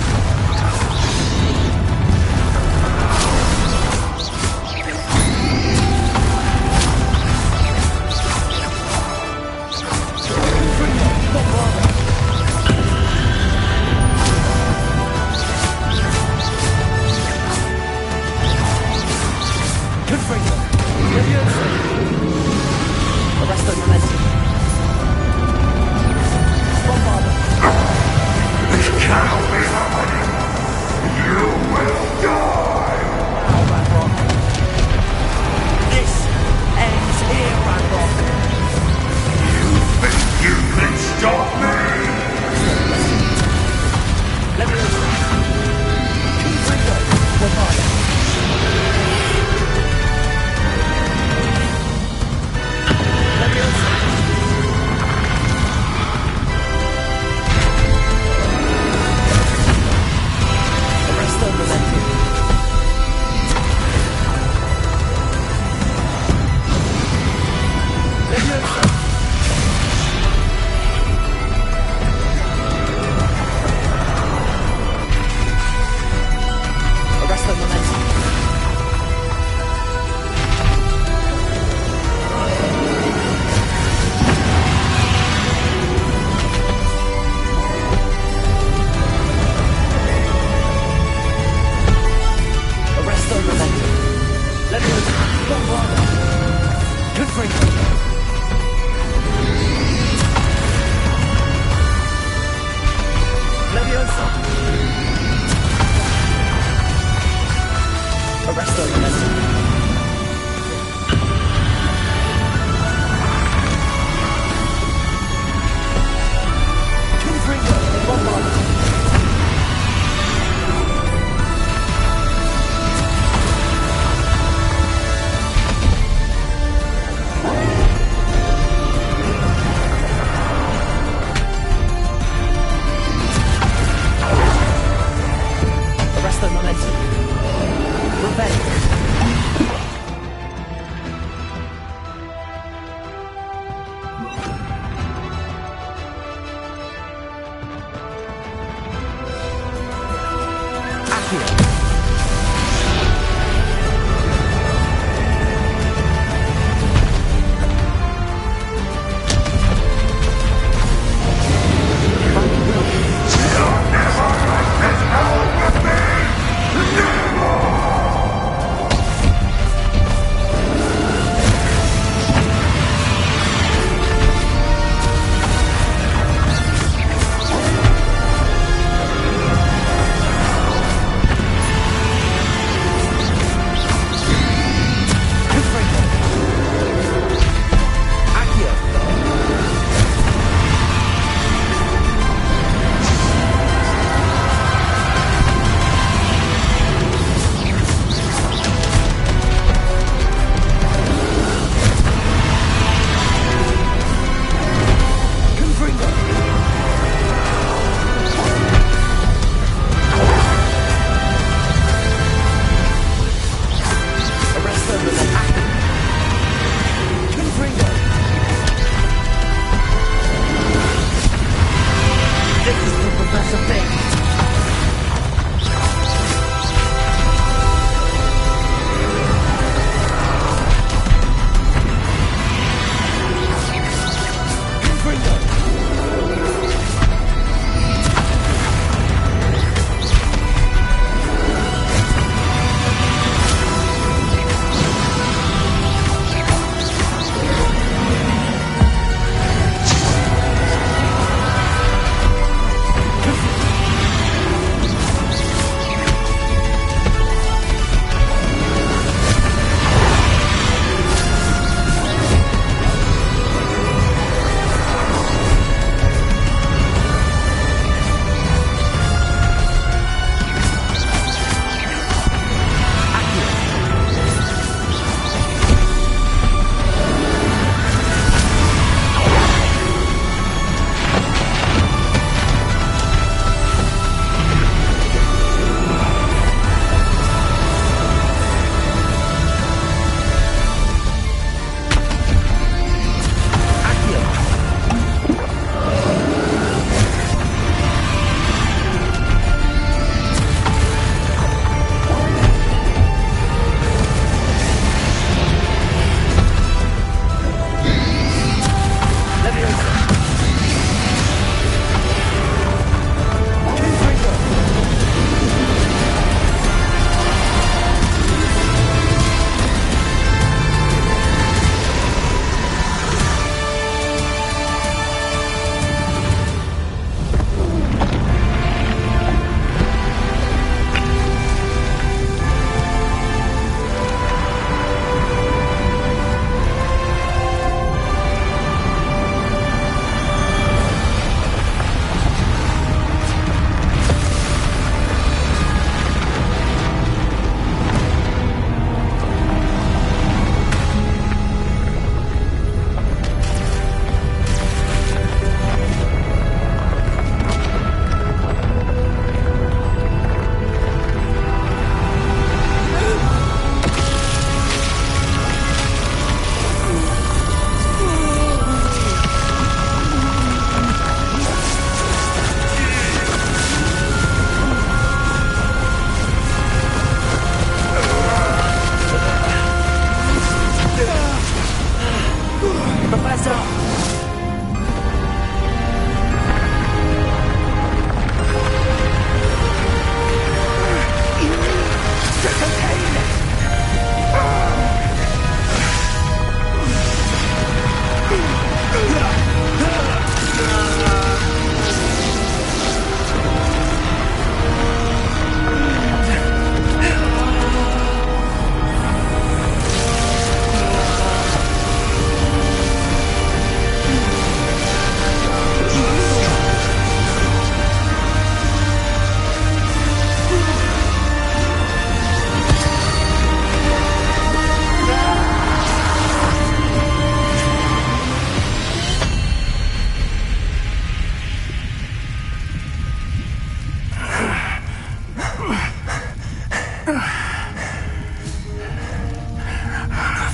Revenge. for Professor Fig.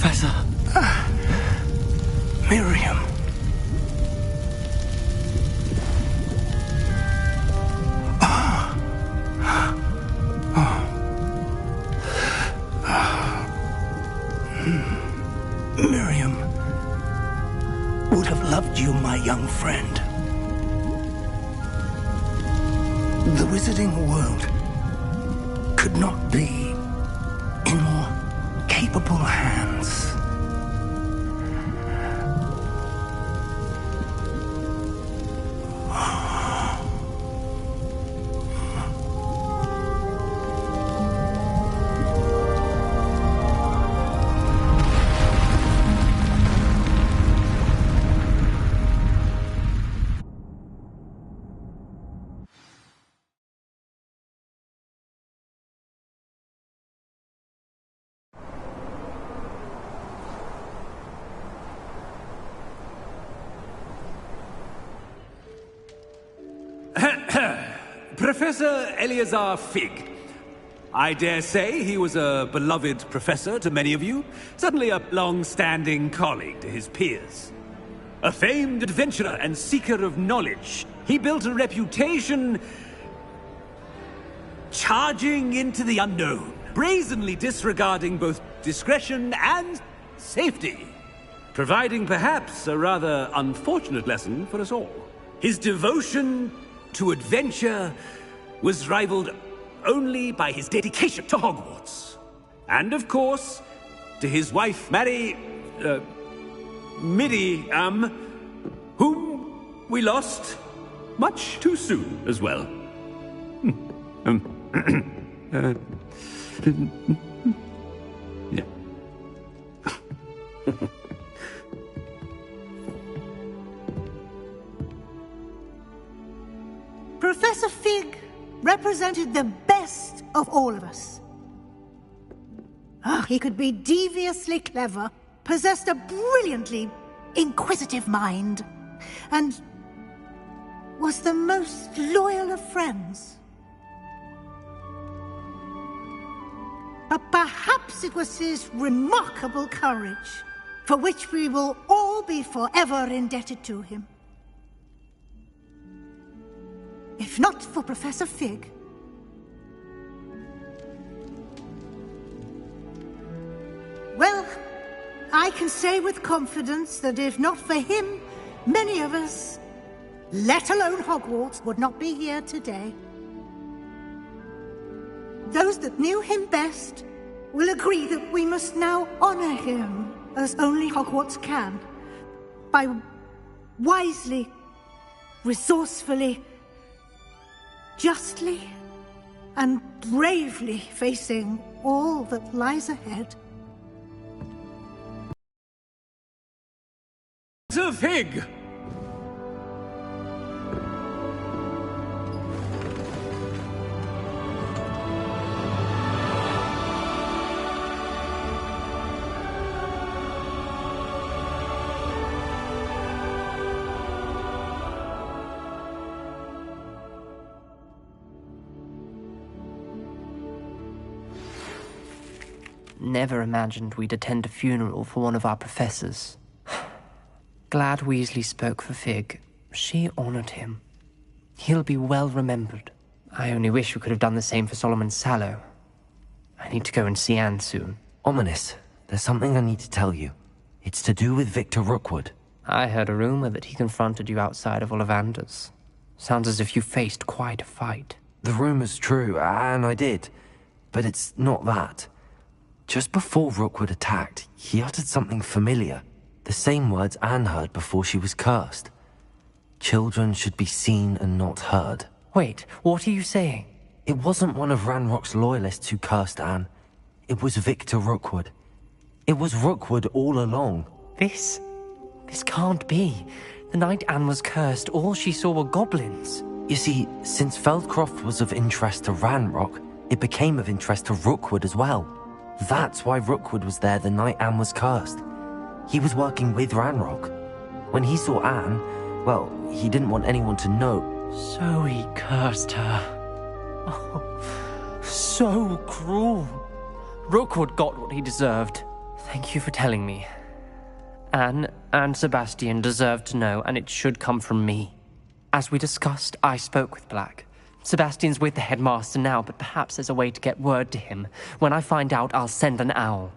Professor. Miriam. Miriam would have loved you, my young friend. The wizarding world could not be in more capable hands. Professor Eleazar Fig. I dare say he was a beloved professor to many of you, certainly a long-standing colleague to his peers. A famed adventurer and seeker of knowledge, He built a reputation charging into the unknown, brazenly disregarding both discretion and safety, providing perhaps a rather unfortunate lesson for us all. His devotion to adventure was rivaled only by his dedication to Hogwarts. And of course, to his wife, Miriam, whom we lost much too soon as well. Yeah. Professor Fig represented the best of all of us. He could be deviously clever, possessed a brilliantly inquisitive mind, and was the most loyal of friends. But perhaps it was his remarkable courage, for which we will all be forever indebted to him. If not for Professor Fig, well, I can say with confidence that if not for him, many of us, let alone Hogwarts, would not be here today. Those that knew him best will agree that we must now honor him as only Hogwarts can, by wisely, resourcefully, justly, and bravely facing all that lies ahead. Professor Fig! Never imagined we'd attend a funeral for one of our professors. Glad Weasley spoke for Fig. She honored him. He'll be well remembered. I only wish we could have done the same for Solomon Sallow. I need to go and see Anne soon. Ominous, there's something I need to tell you. It's to do with Victor Rookwood. I heard a rumor that he confronted you outside of Ollivander's. Sounds as if you faced quite a fight. The rumor's true, and I did. But it's not that. Just before Rookwood attacked, he uttered something familiar. The same words Anne heard before she was cursed. Children should be seen and not heard. Wait, what are you saying? It wasn't one of Ranrock's loyalists who cursed Anne. It was Victor Rookwood. It was Rookwood all along. This can't be. The night Anne was cursed, all she saw were goblins. You see, since Feldcroft was of interest to Ranrock, it became of interest to Rookwood as well. That's why Rookwood was there the night Anne was cursed. He was working with Ranrock. When he saw Anne, well, he didn't want anyone to know. So he cursed her. Oh, so cruel. Rookwood got what he deserved. Thank you for telling me. Anne and Sebastian deserve to know, and it should come from me. As we discussed, I spoke with Black. Sebastian's with the headmaster now, but perhaps there's a way to get word to him. When I find out, I'll send an owl.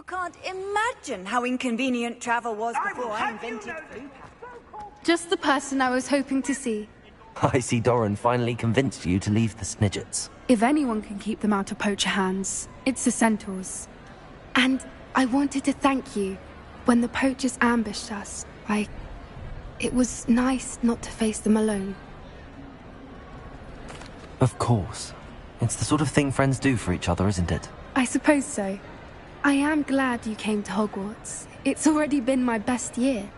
can't imagine how inconvenient travel was before I invented food. Just the person I was hoping to see. I see Doran finally convinced you to leave the Snidgets. If anyone can keep them out of poacher hands, it's the centaurs. And I wanted to thank you. When the poachers ambushed us, it was nice not to face them alone. Of course. It's the sort of thing friends do for each other, isn't it? I suppose so. I am glad you came to Hogwarts. It's already been my best year.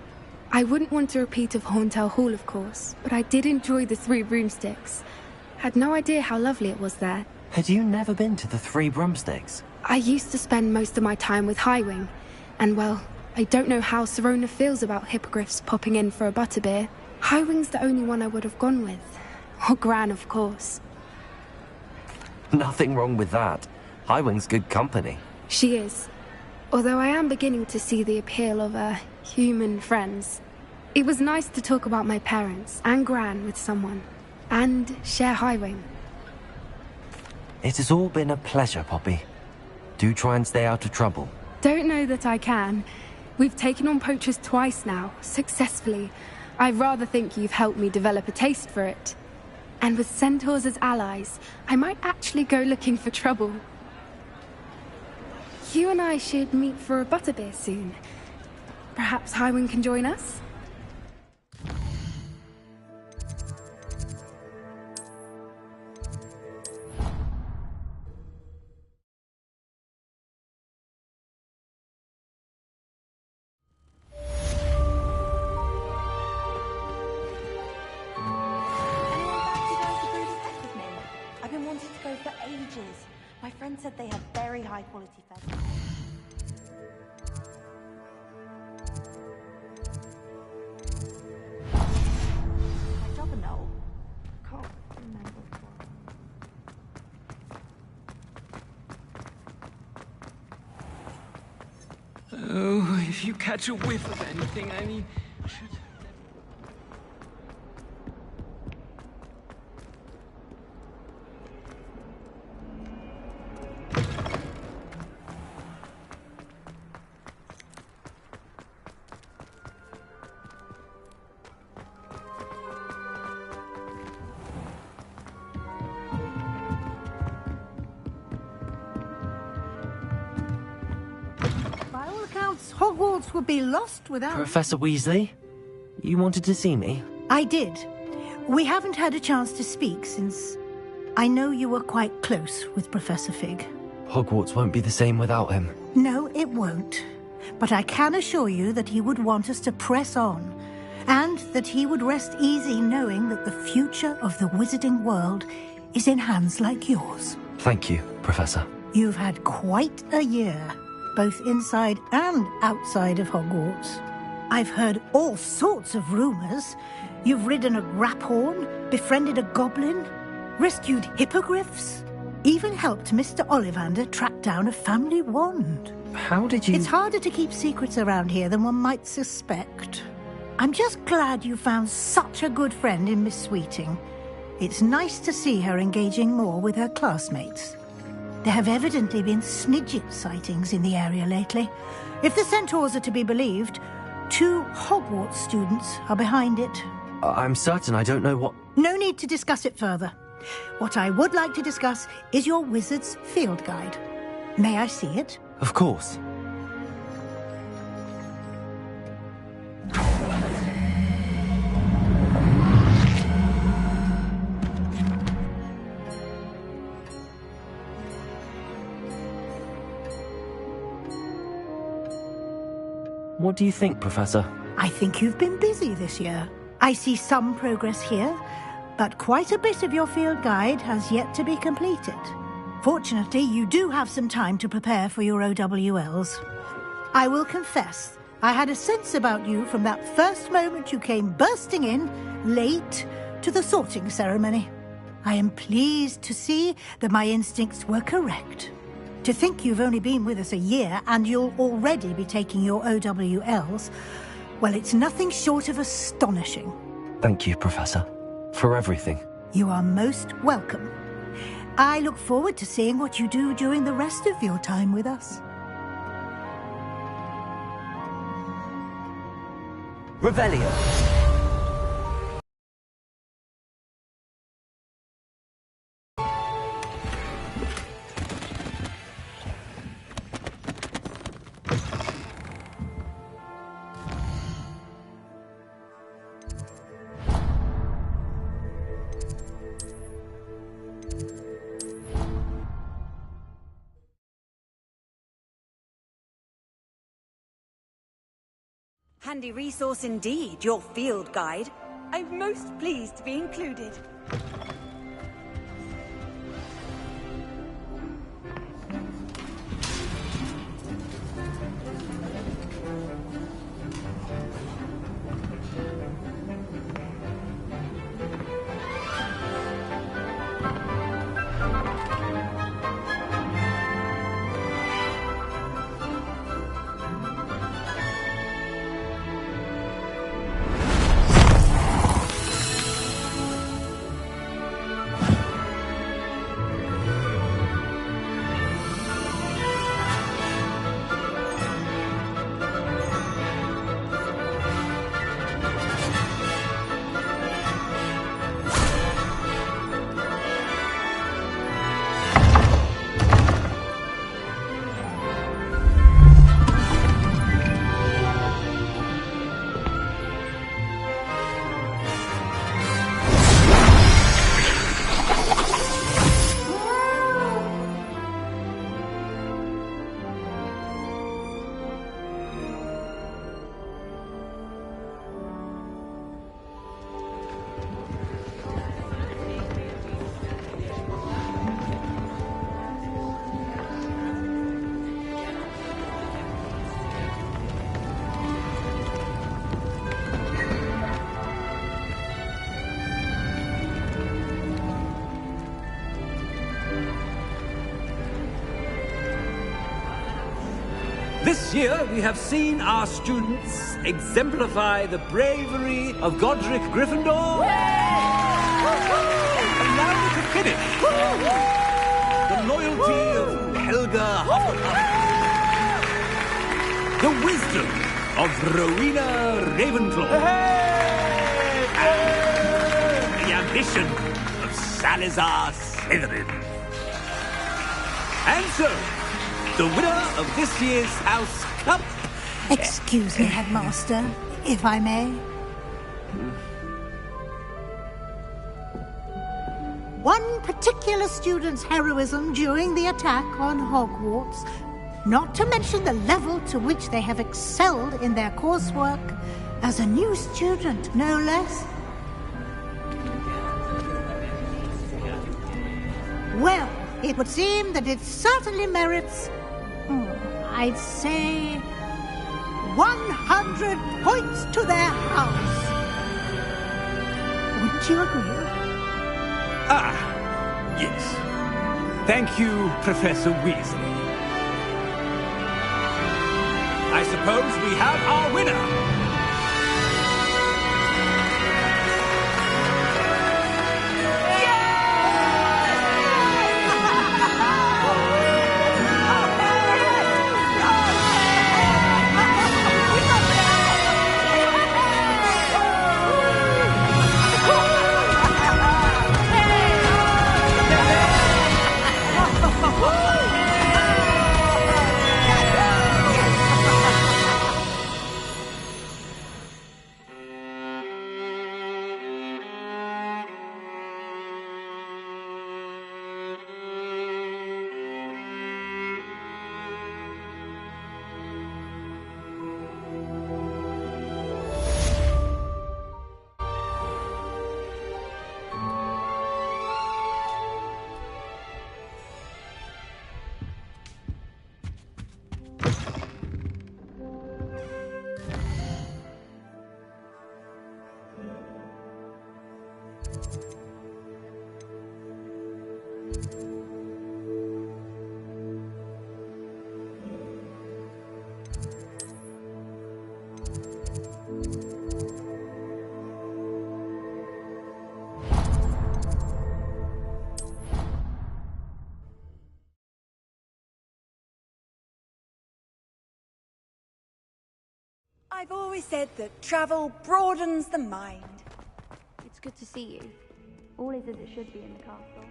I wouldn't want a repeat of Horntail Hall, of course, but I did enjoy the Three Broomsticks. Had no idea how lovely it was there. Had you never been to the Three Broomsticks? I used to spend most of my time with Highwing, and well, I don't know how Serona feels about hippogriffs popping in for a butterbeer. Highwing's the only one I would have gone with. Or Gran, of course. Nothing wrong with that. Highwing's good company. She is. Although I am beginning to see the appeal of human friends. It was nice to talk about my parents and Gran with someone. And share Highwing. It has all been a pleasure, Poppy. Do try and stay out of trouble. Don't know that I can. We've taken on poachers twice now, successfully. I rather think you've helped me develop a taste for it. And with centaurs as allies, I might actually go looking for trouble. You and I should meet for a butterbeer soon. Perhaps Highwing can join us? I've been wanting to go for ages. My friend said they have very high quality feathers. My job and all. Can't remember Oh, if you catch a whiff of anything, Annie, should... Hogwarts would be lost without... Professor Weasley? You wanted to see me? I did. We haven't had a chance to speak since... I know you were quite close with Professor Fig. Hogwarts won't be the same without him. No, it won't. But I can assure you that he would want us to press on. And that he would rest easy knowing that the future of the wizarding world is in hands like yours. Thank you, Professor. You've had quite a year, both inside and outside of Hogwarts. I've heard all sorts of rumors. You've ridden a graphorn, befriended a goblin, rescued hippogriffs, even helped Mr. Ollivander track down a family wand. How did you... It's harder to keep secrets around here than one might suspect. I'm just glad you found such a good friend in Miss Sweeting. It's nice to see her engaging more with her classmates. There have evidently been Snidget sightings in the area lately. If the centaurs are to be believed, 2 Hogwarts students are behind it. I'm certain I don't know what... No need to discuss it further. What I would like to discuss is your wizard's field guide. May I see it? Of course. What do you think, Professor? I think you've been busy this year. I see some progress here, but quite a bit of your field guide has yet to be completed. Fortunately, you do have some time to prepare for your OWLs. I will confess, I had a sense about you from that first moment you came bursting in, late, to the sorting ceremony. I am pleased to see that my instincts were correct. To think you've only been with us a year and you'll already be taking your OWLs, well, it's nothing short of astonishing. Thank you, Professor, for everything. You are most welcome. I look forward to seeing what you do during the rest of your time with us. Revelio. Handy resource indeed, your field guide. I'm most pleased to be included. This year, we have seen our students exemplify the bravery of Godric Gryffindor. And now we can finish. The loyalty of Helga Hufflepuff. The wisdom of Rowena Ravenclaw. And the ambition of Salazar Slytherin. And so, the winner of this year's House Cup... Excuse me, Headmaster, if I may. One particular student's heroism during the attack on Hogwarts, not to mention the level to which they have excelled in their coursework, as a new student, no less. Well, it would seem that it certainly merits... I'd say 100 points to their house. Wouldn't you agree? Ah, yes. Thank you, Professor Weasley. I suppose we have our winner. I've always said that travel broadens the mind. It's good to see you. All is as it should be in the castle.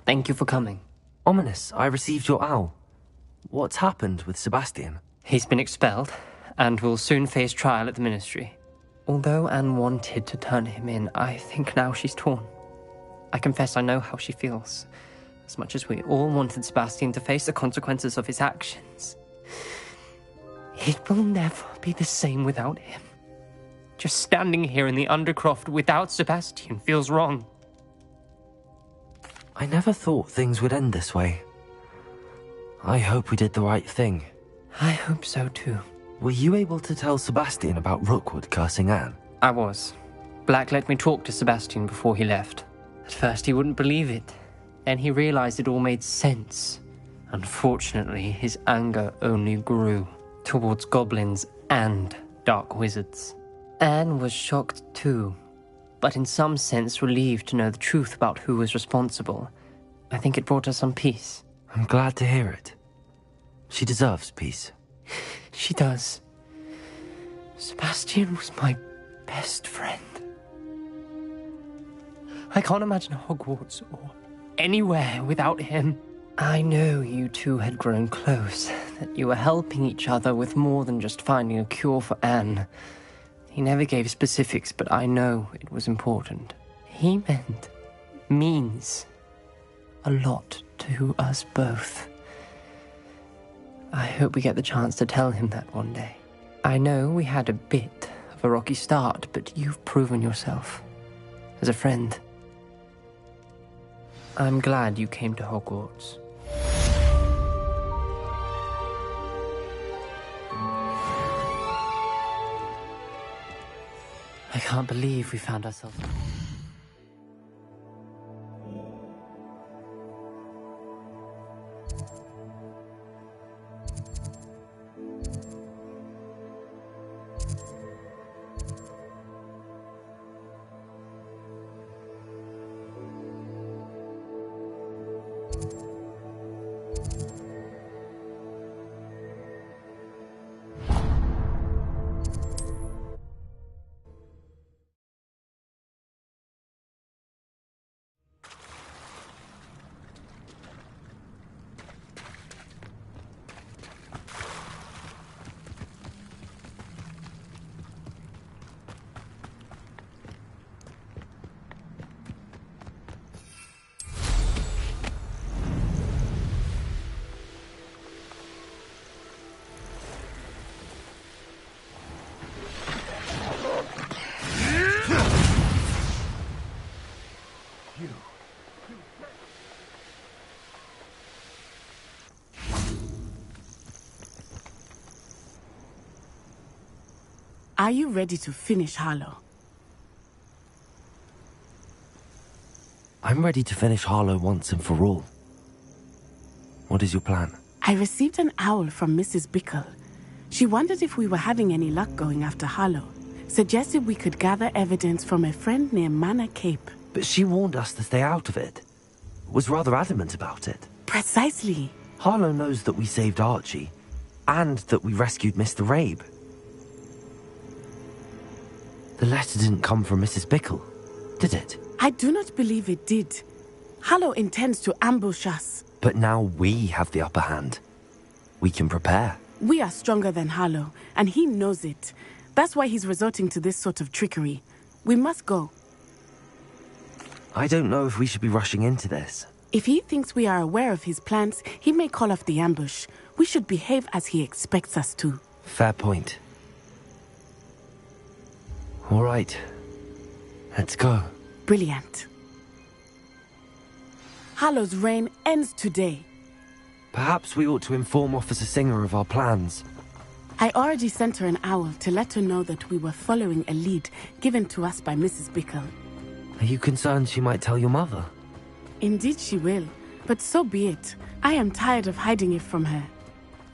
Thank you for coming. Ominous, I received your owl. What's happened with Sebastian? He's been expelled, and will soon face trial at the Ministry. Although Anne wanted to turn him in, I think now she's torn. I confess I know how she feels. As much as we all wanted Sebastian to face the consequences of his actions. It will never be the same without him. Just standing here in the Undercroft without Sebastian feels wrong. I never thought things would end this way. I hope we did the right thing. I hope so too. Were you able to tell Sebastian about Rookwood cursing Anne? I was. Black let me talk to Sebastian before he left. At first he wouldn't believe it. Then he realized it all made sense. Unfortunately, his anger only grew towards goblins and dark wizards. Anne was shocked too, but in some sense relieved to know the truth about who was responsible. I think it brought her some peace. I'm glad to hear it. She deserves peace. She does. Sebastian was my best friend. I can't imagine Hogwarts or anywhere without him. I know you two had grown close, that you were helping each other with more than just finding a cure for Anne. He never gave specifics, but I know it was important. He means a lot to us both. I hope we get the chance to tell him that one day. I know we had a bit of a rocky start, but you've proven yourself as a friend. I'm glad you came to Hogwarts. I can't believe we found ourselves. Are you ready to finish Harlow? I'm ready to finish Harlow once and for all. What is your plan? I received an owl from Mrs. Bickle. She wondered if we were having any luck going after Harlow. Suggested we could gather evidence from a friend near Manor Cape. But she warned us to stay out of it. Was rather adamant about it. Precisely. Harlow knows that we saved Archie, and that we rescued Mr. Rabe. The letter didn't come from Mrs. Bickle, did it? I do not believe it did. Harlow intends to ambush us. But now we have the upper hand. We can prepare. We are stronger than Harlow, and he knows it. That's why he's resorting to this sort of trickery. We must go. I don't know if we should be rushing into this. If he thinks we are aware of his plans, he may call off the ambush. We should behave as he expects us to. Fair point. All right. Let's go. Brilliant. Harlow's reign ends today. Perhaps we ought to inform Officer Singer of our plans. I already sent her an owl to let her know that we were following a lead given to us by Mrs. Bickle. Are you concerned she might tell your mother? Indeed she will. But so be it. I am tired of hiding it from her.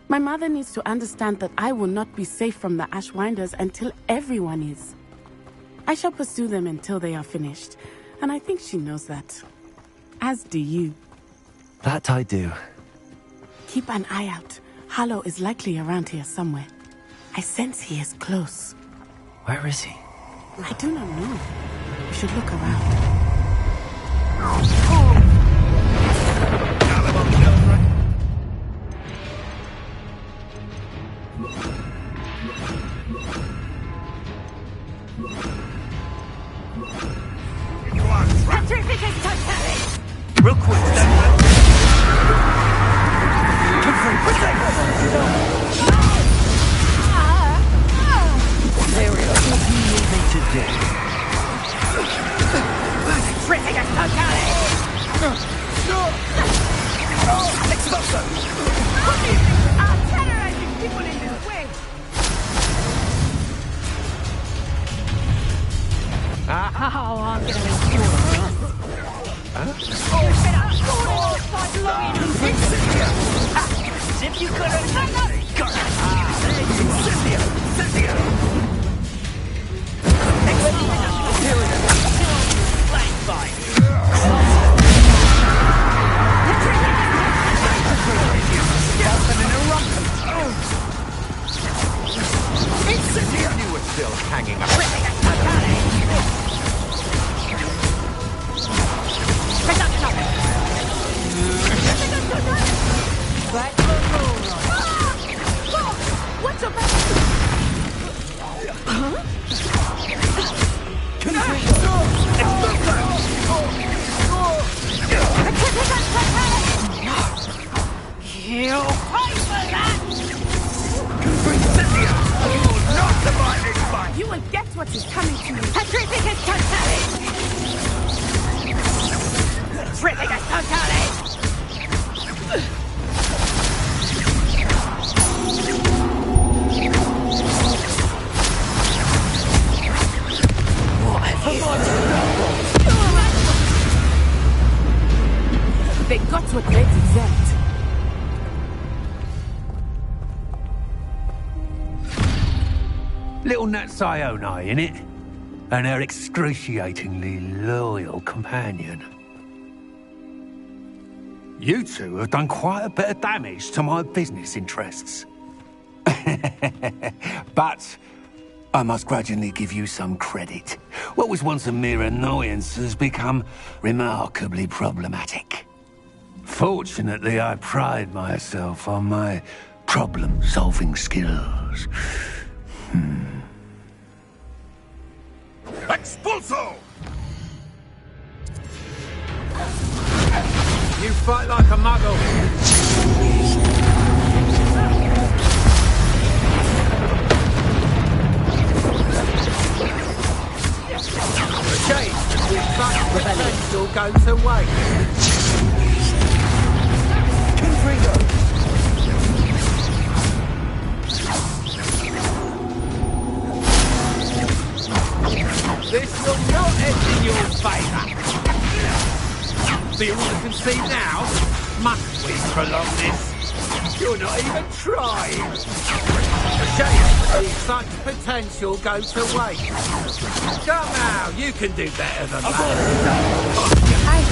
My mother needs to understand that I will not be safe from the Ashwinders until everyone is. I shall pursue them until they are finished, and I think she knows that. As do you. That I do. Keep an eye out. Harlow is likely around here somewhere. I sense he is close. Where is he? I do not know. We should look around. Petrificus totality! Real quick, There we go. What do you need me to do? Petrificus totality! Expulso! What do you think are terrorizing people in this way? Oh, I'm gonna make you If you could have... Got it! Incendio! Incendio! Flame fight! Incendio! You were still hanging up. What's up? Huh? You pay for that! You will not survive this fight! You will get what is coming to you. Petrificus totality! Petrificus totality! They got what they deserved. Little Nat Sione, innit? And her excruciatingly loyal companion. You two have done quite a bit of damage to my business interests. But I must grudgingly give you some credit. What was once a mere annoyance has become remarkably problematic. Fortunately, I pride myself on my problem-solving skills. Expulso! You fight like a muggle. Shame, with such potential go to waste. This will not end in your favour. Do you want to concede now? Must we prolong this? You're not even trying. Shame, such potential go to waste. Come now, you can do better than that. I am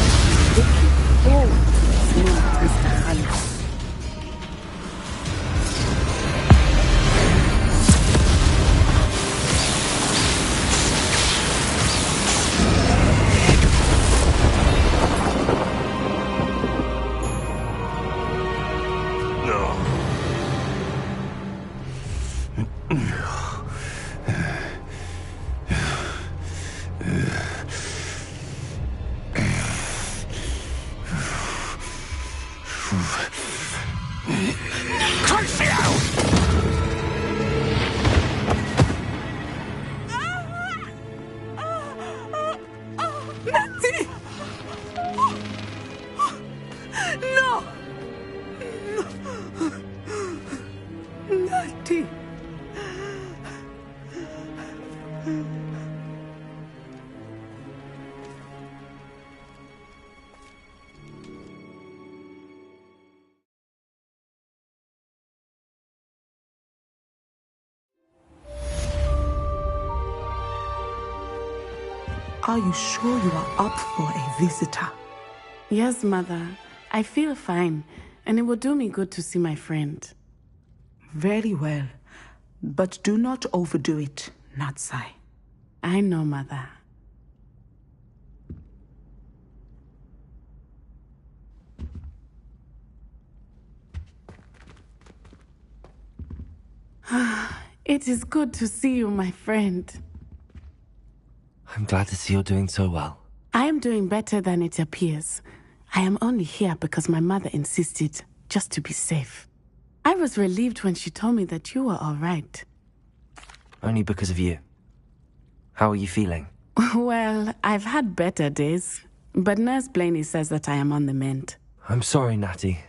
looking forward to seeing Mr. Harlow. Are you sure you are up for a visitor? Yes, Mother. I feel fine, and it will do me good to see my friend. Very well. But do not overdo it, Natsai. I know, Mother. It is good to see you, my friend. I'm glad to see you're doing so well. I am doing better than it appears. I am only here because my mother insisted, just to be safe. I was relieved when she told me that you were all right. Only because of you. How are you feeling? Well, I've had better days, but Nurse Blaney says that I am on the mend. I'm sorry, Natty.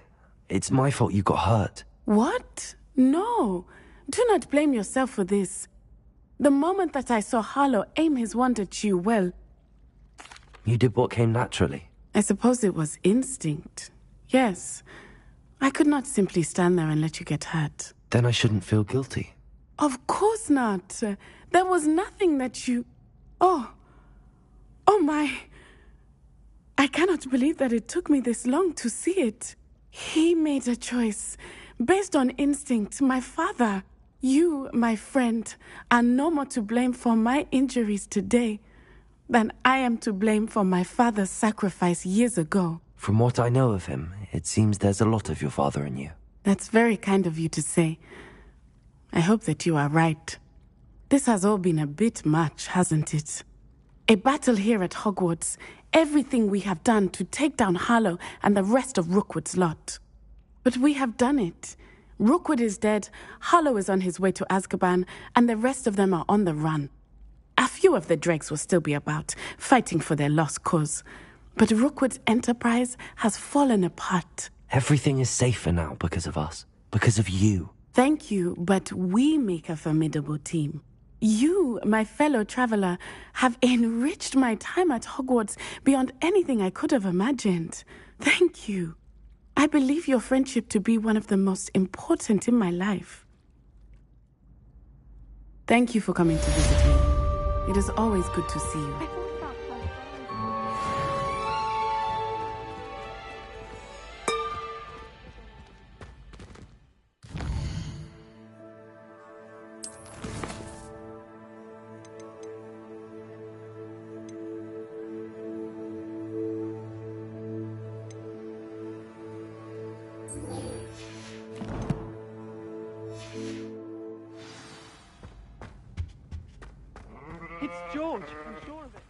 It's my fault you got hurt. What? No. Do not blame yourself for this. The moment that I saw Harlow aim his wand at you, well... You did what came naturally. I suppose it was instinct. Yes. I could not simply stand there and let you get hurt. Then I shouldn't feel guilty. Of course not. There was nothing that you... Oh my... I cannot believe that it took me this long to see it. He made a choice. Based on instinct, my father... You, my friend, are no more to blame for my injuries today than I am to blame for my father's sacrifice years ago. From what I know of him, it seems there's a lot of your father in you. That's very kind of you to say. I hope that you are right. This has all been a bit much, hasn't it? A battle here at Hogwarts, everything we have done to take down Harlow and the rest of Rookwood's lot. But we have done it. Rookwood is dead, Harlow is on his way to Azkaban, and the rest of them are on the run. A few of the dregs will still be about, fighting for their lost cause. But Rookwood's enterprise has fallen apart. Everything is safer now because of us. Because of you. Thank you, but we make a formidable team. You, my fellow traveler, have enriched my time at Hogwarts beyond anything I could have imagined. Thank you. I believe your friendship to be one of the most important in my life. Thank you for coming to visit me. It is always good to see you. It's George. I'm sure of it.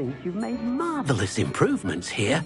think you've made marvelous improvements here.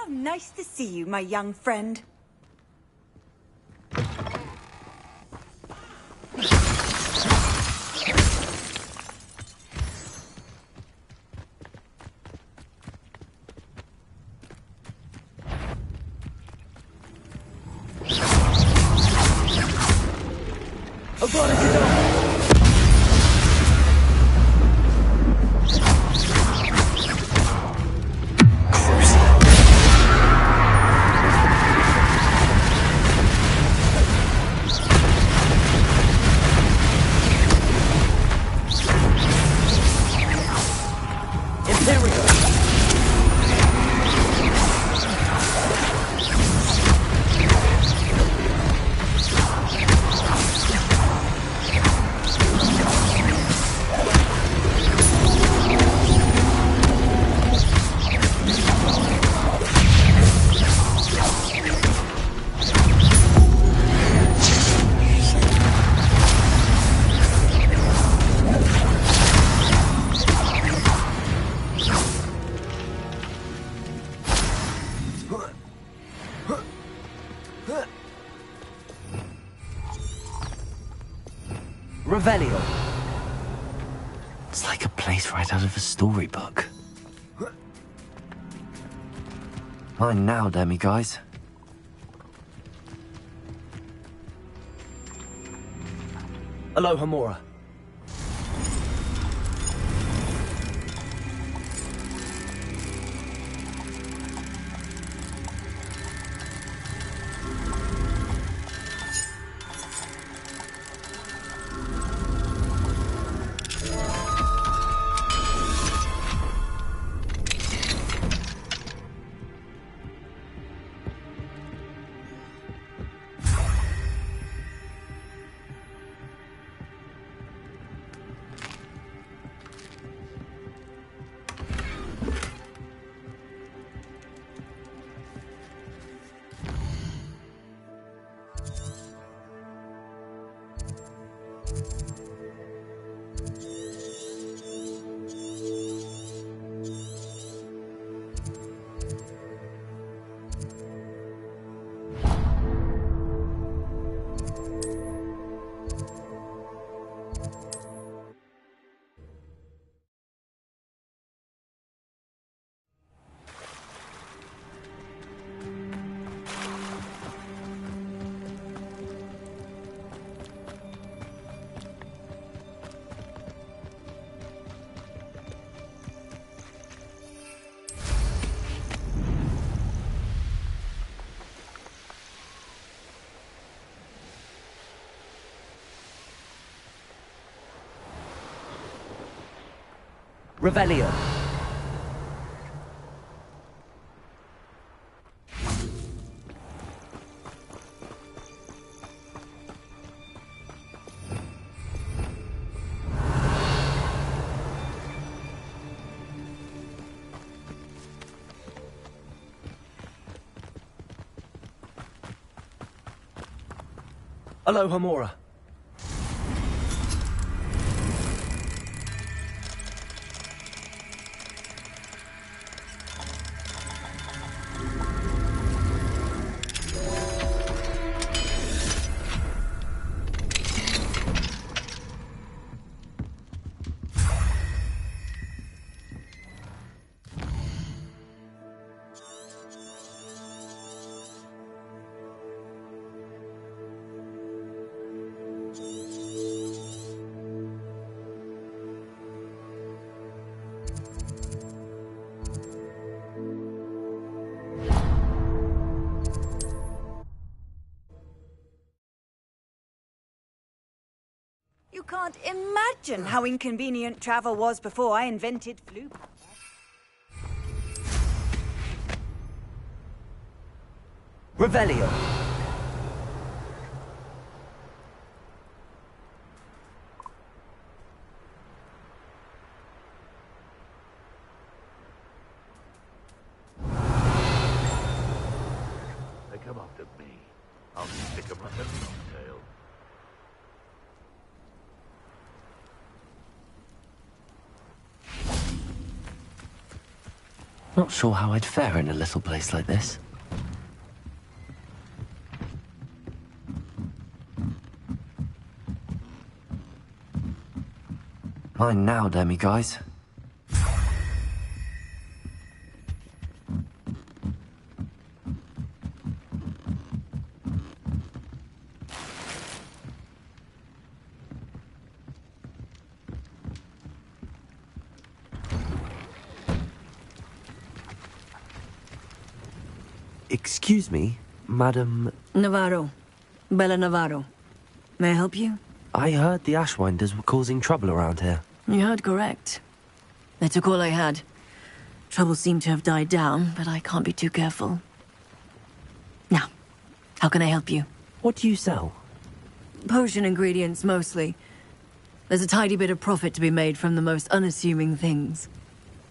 How nice to see you, my young friend. Revelio. It's like a place right out of a storybook. Mine now, demi-guys. Aloha Mora. Revelio. Aloha Mora. You can't imagine how inconvenient travel was before I invented flu. Revelio. They come after me. I'll stick 'em like a cocktail. Not sure how I'd fare in a little place like this. Mine now, demi-guys. Excuse me, Madam... Navarro. Bella Navarro. May I help you? I heard the Ashwinders were causing trouble around here. You heard correct. They took all I had. Trouble seemed to have died down, but I can't be too careful. Now, how can I help you? What do you sell? Potion ingredients, mostly. There's a tidy bit of profit to be made from the most unassuming things.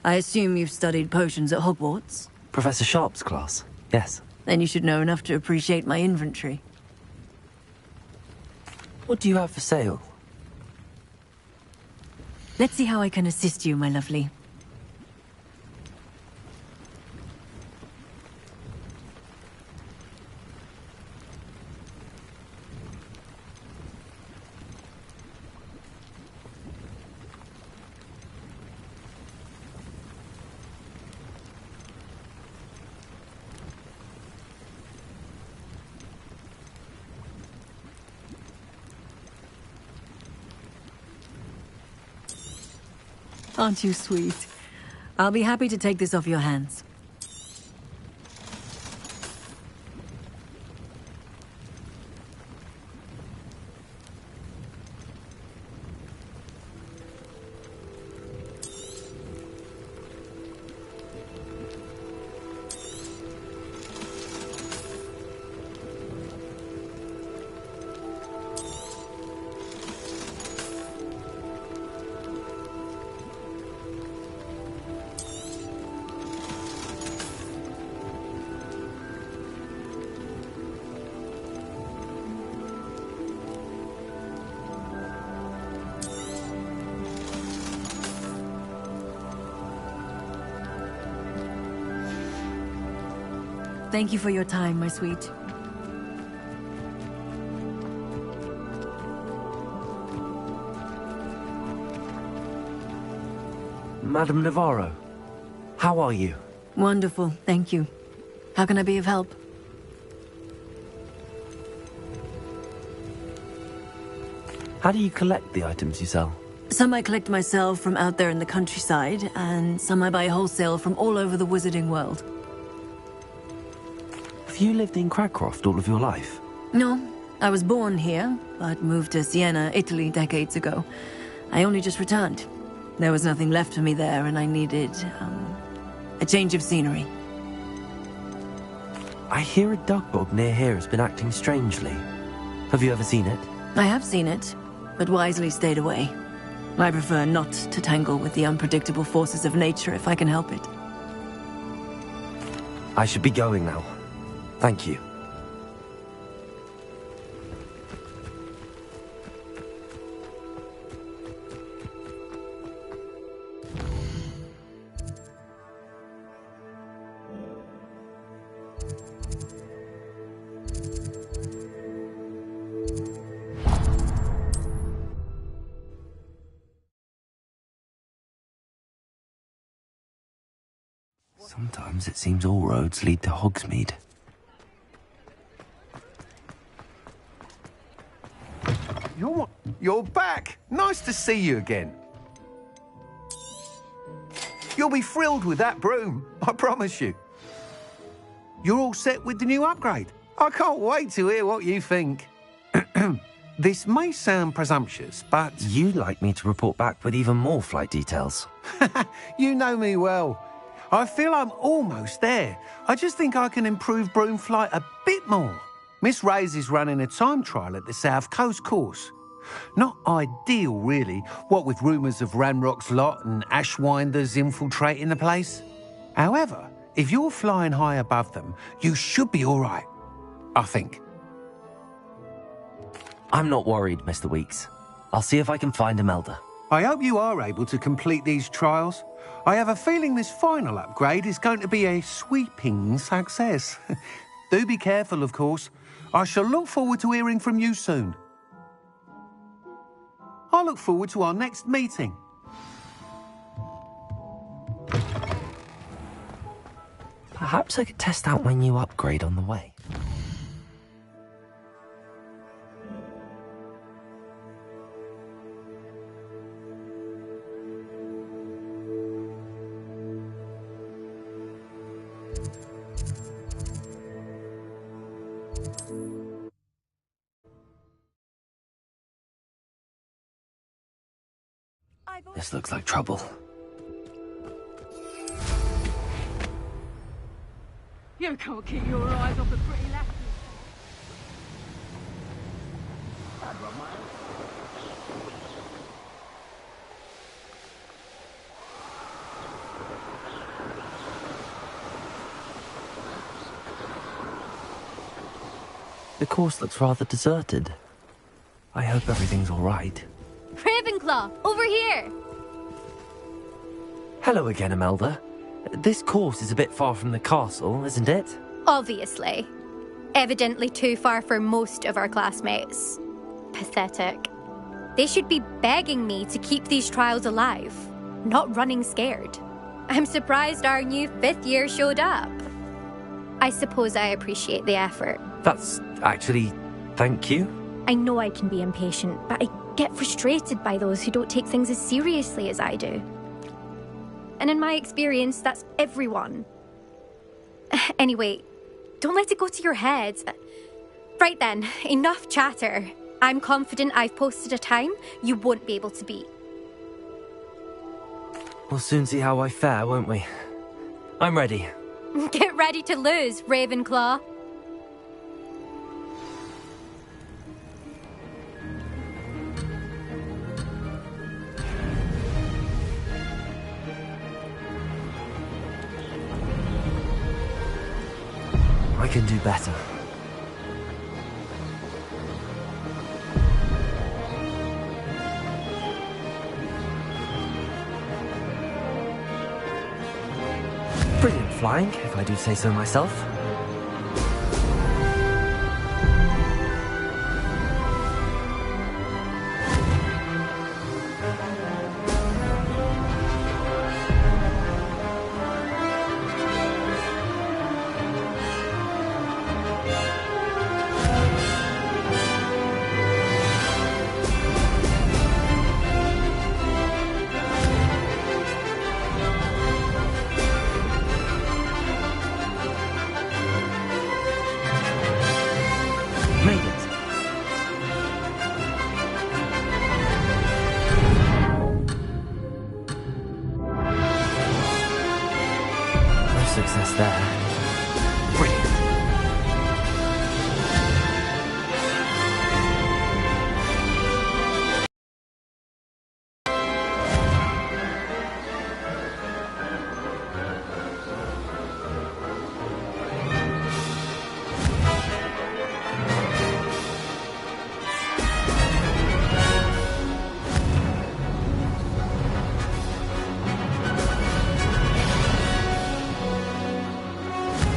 I assume you've studied potions at Hogwarts? Professor Sharp's class, yes. Then you should know enough to appreciate my inventory. What do you have for sale? Let's see how I can assist you, my lovely. Aren't you sweet? I'll be happy to take this off your hands. Thank you for your time, my sweet. Madam Navarro, how are you? Wonderful, thank you. How can I be of help? How do you collect the items you sell? Some I collect myself from out there in the countryside, and some I buy wholesale from all over the wizarding world. Have you lived in Cragcroft all of your life? No, I was born here, but moved to Siena, Italy decades ago. I only just returned. There was nothing left for me there, and I needed, a change of scenery. I hear a dug bog near here has been acting strangely. Have you ever seen it? I have seen it, but wisely stayed away. I prefer not to tangle with the unpredictable forces of nature if I can help it. I should be going now. Thank you. Sometimes it seems all roads lead to Hogsmeade. You're back! Nice to see you again. You'll be thrilled with that broom, I promise you. You're all set with the new upgrade. I can't wait to hear what you think. This may sound presumptuous, but... You'd like me to report back with even more flight details. You know me well. I feel I'm almost there. I just think I can improve broom flight a bit more. Miss Reyes is running a time trial at the South Coast course. Not ideal, really, what with rumours of Ranrock's lot and Ashwinders infiltrating the place. However, if you're flying high above them, you should be all right, I think. I'm not worried, Mr. Weeks. I'll see if I can find Imelda. I hope you are able to complete these trials. I have a feeling this final upgrade is going to be a sweeping success. Do be careful, of course. I shall look forward to hearing from you soon. I look forward to our next meeting. Perhaps I could test out my new upgrade on the way. This looks like trouble. You can't keep your eyes off the pretty lasses. The course looks rather deserted. I hope everything's all right. Ravenclaw, over here! Hello again, Imelda. This course is a bit far from the castle, isn't it? Obviously. Evidently too far for most of our classmates. Pathetic. They should be begging me to keep these trials alive, not running scared. I'm surprised our new 5th year showed up. I suppose I appreciate the effort. That's actually... thank you. I know I can be impatient, but I get frustrated by those who don't take things as seriously as I do. And in my experience, that's everyone. Anyway, don't let it go to your head. Right then, enough chatter. I'm confident I've posted a time you won't be able to beat. We'll soon see how I fare, won't we? I'm ready. Get ready to lose, Ravenclaw. I can do better. Brilliant flying, if I do say so myself. Success there. Brilliant.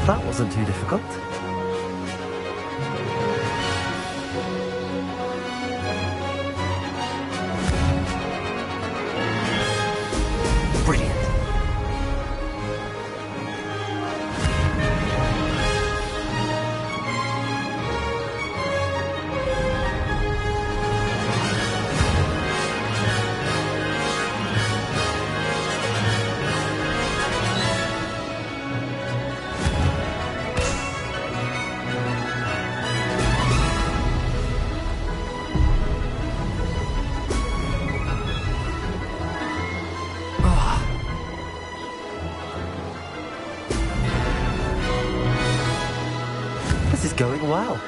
That wasn't too difficult. Brilliant. This is going well.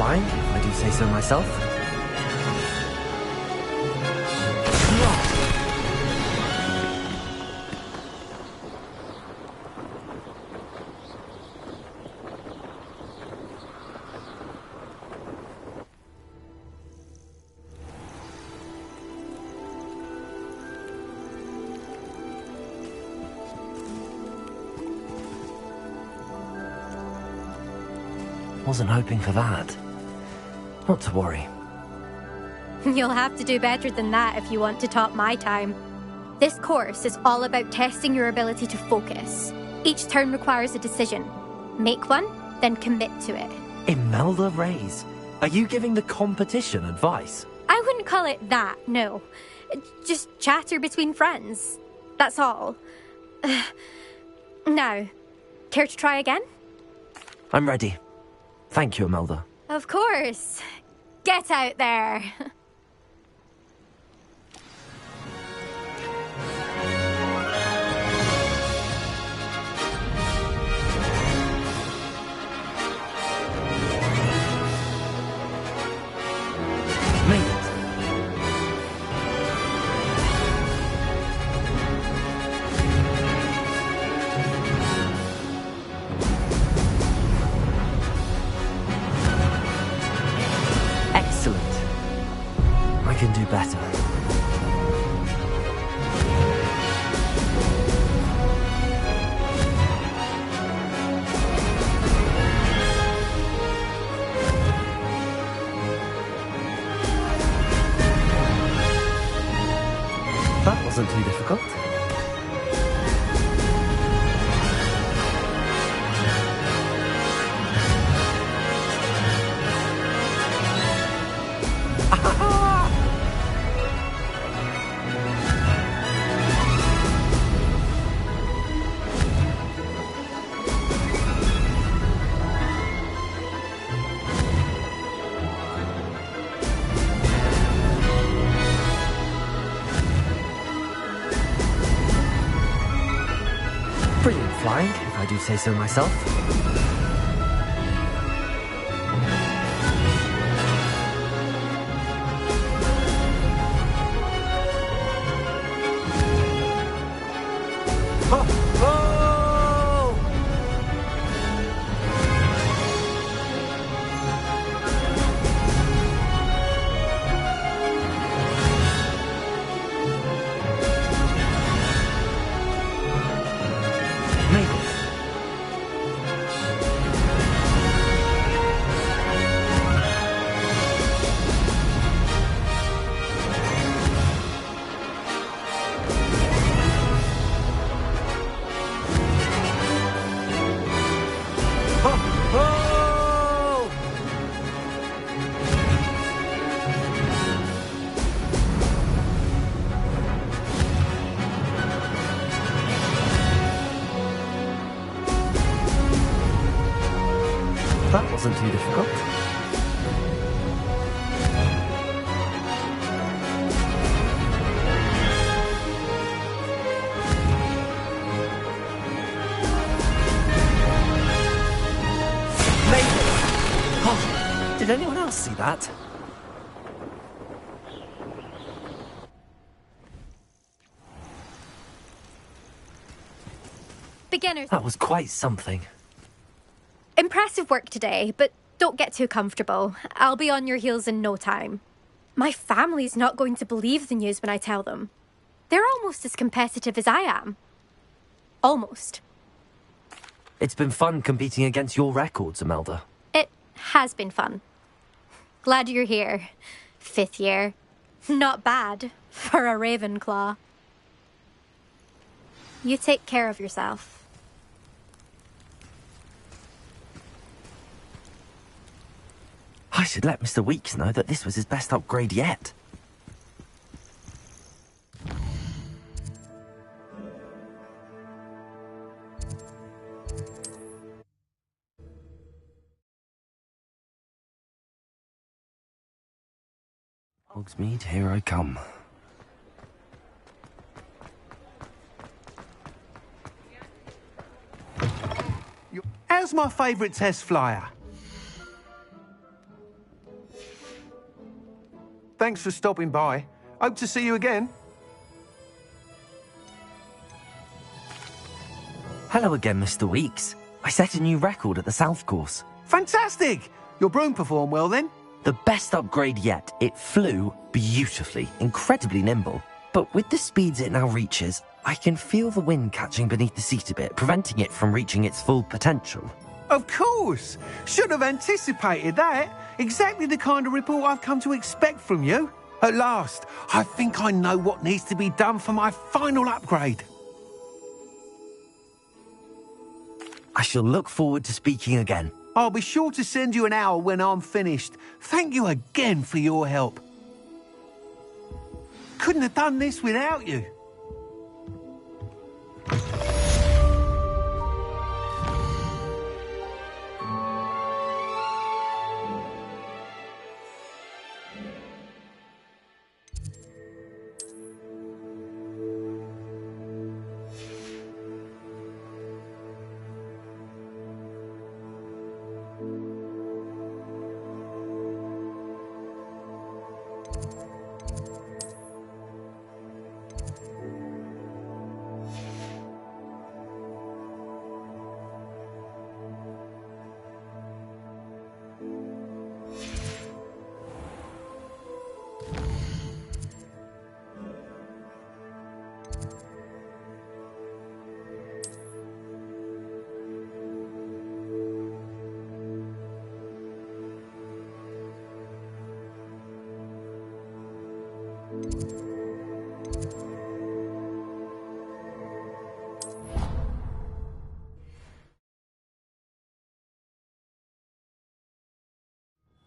flying, if I do say so myself. Wasn't hoping for that. Not to worry. You'll have to do better than that if you want to top my time. This course is all about testing your ability to focus. Each turn requires a decision. Make one, then commit to it. Imelda Reyes, are you giving the competition advice? I wouldn't call it that, no. Just chatter between friends. That's all. Now, care to try again? I'm ready. Thank you, Imelda. Of course. Get out there. I can do better. That wasn't too difficult. Brilliant flying, if I do say so myself. That wasn't too difficult. Oh, did anyone else see that? Beginners. That was quite something. Impressive work today, but don't get too comfortable. I'll be on your heels in no time. My family's not going to believe the news when I tell them. They're almost as competitive as I am. Almost. It's been fun competing against your records, Imelda. It has been fun. Glad you're here. 5th year. Not bad for a Ravenclaw. You take care of yourself. I should let Mr. Weeks know that this was his best upgrade yet. Hogsmeade, here I come. How's my favourite test flyer? Thanks for stopping by. Hope to see you again. Hello again, Mr. Weeks. I set a new record at the South Course. Fantastic! Your broom performed well then? The best upgrade yet. It flew beautifully, incredibly nimble. But with the speeds it now reaches, I can feel the wind catching beneath the seat a bit, preventing it from reaching its full potential. Of course! Should have anticipated that. Exactly the kind of report I've come to expect from you. At last, I think I know what needs to be done for my final upgrade. I shall look forward to speaking again. I'll be sure to send you an hour when I'm finished. Thank you again for your help. Couldn't have done this without you.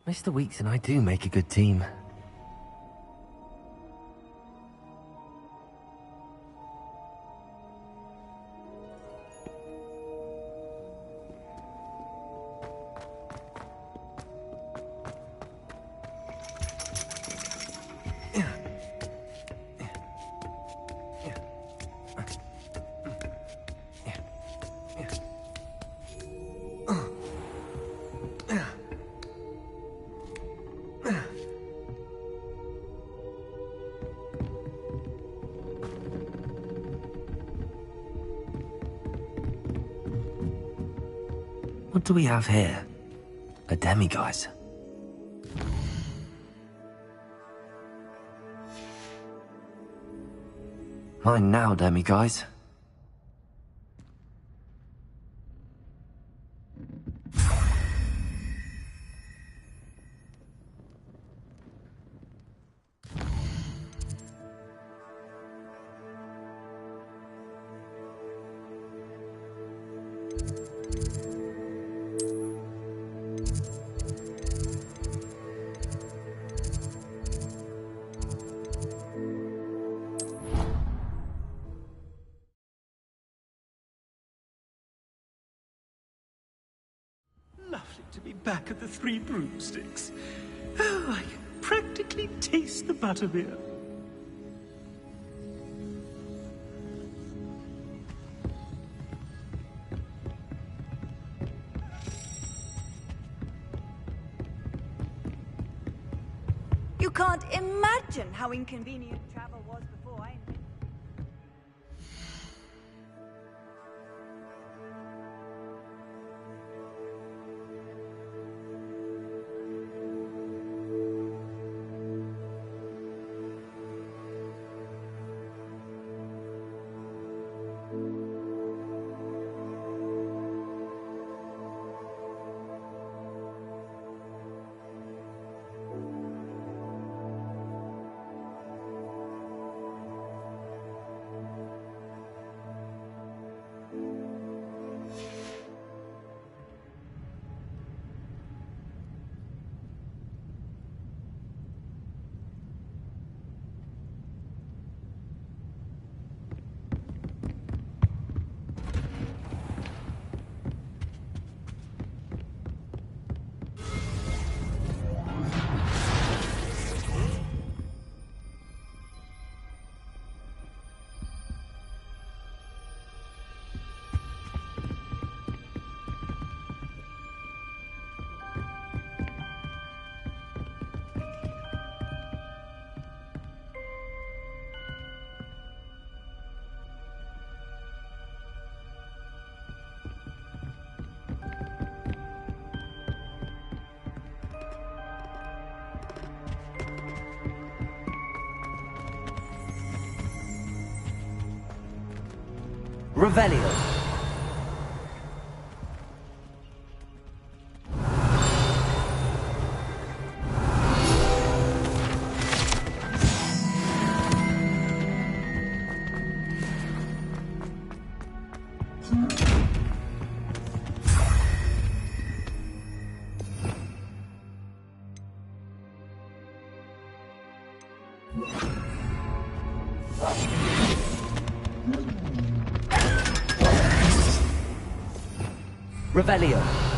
Mr. Weeks and I do make a good team. What do we have here? A demiguise. Mine now, demiguise. Lovely to be back at the Three Broomsticks. Oh, I can practically taste the butterbeer. You can't imagine how inconvenient travel was before I... Revelio. Revelio.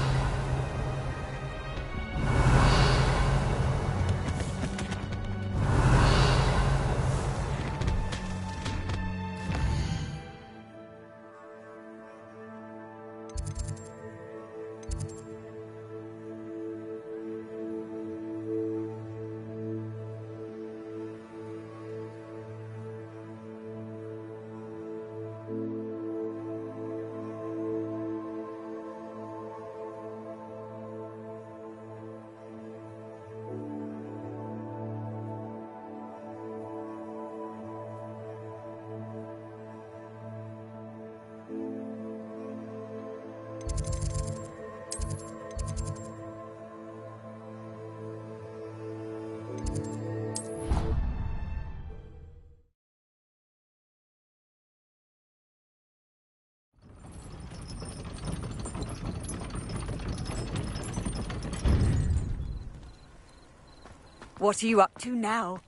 What are you up to now?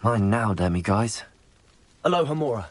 Mine now, Demi guys. Aloha Mora.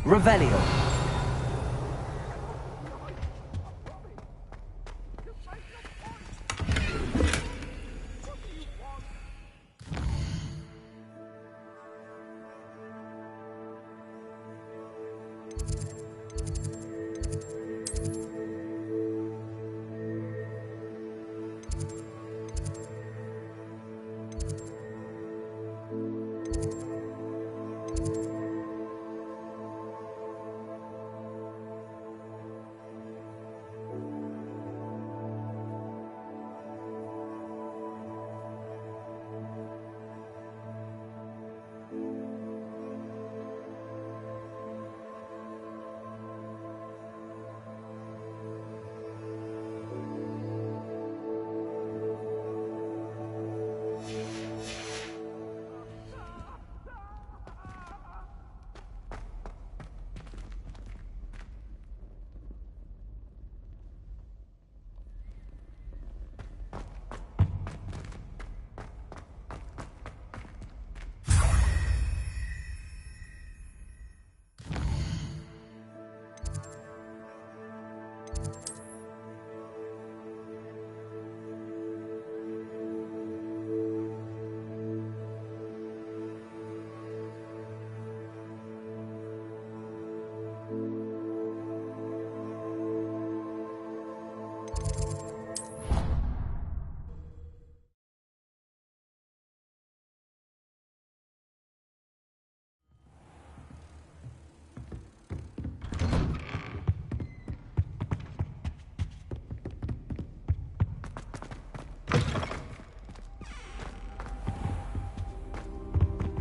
Revelio.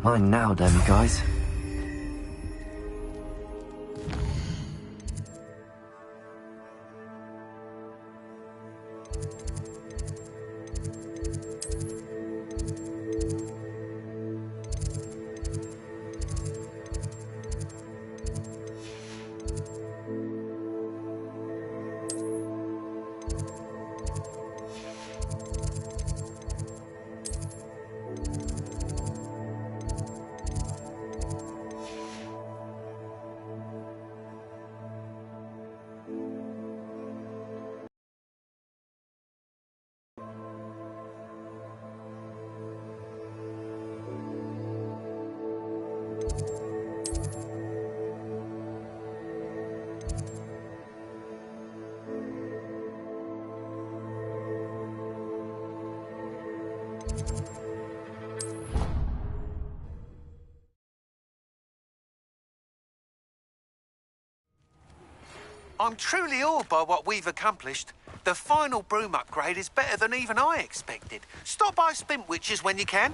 Mine now, damn you guys. I'm truly awed by what we've accomplished. The final broom upgrade is better than even I expected. Stop by Spintwitches when you can.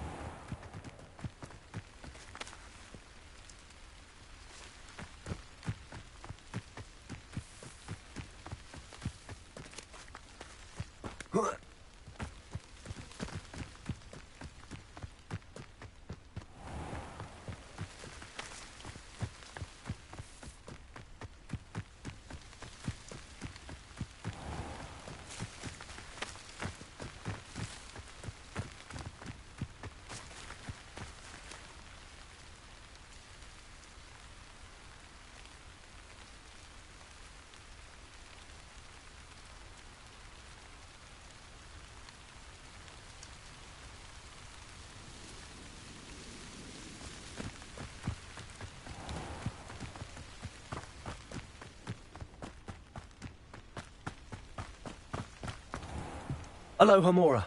Aloha, Mora.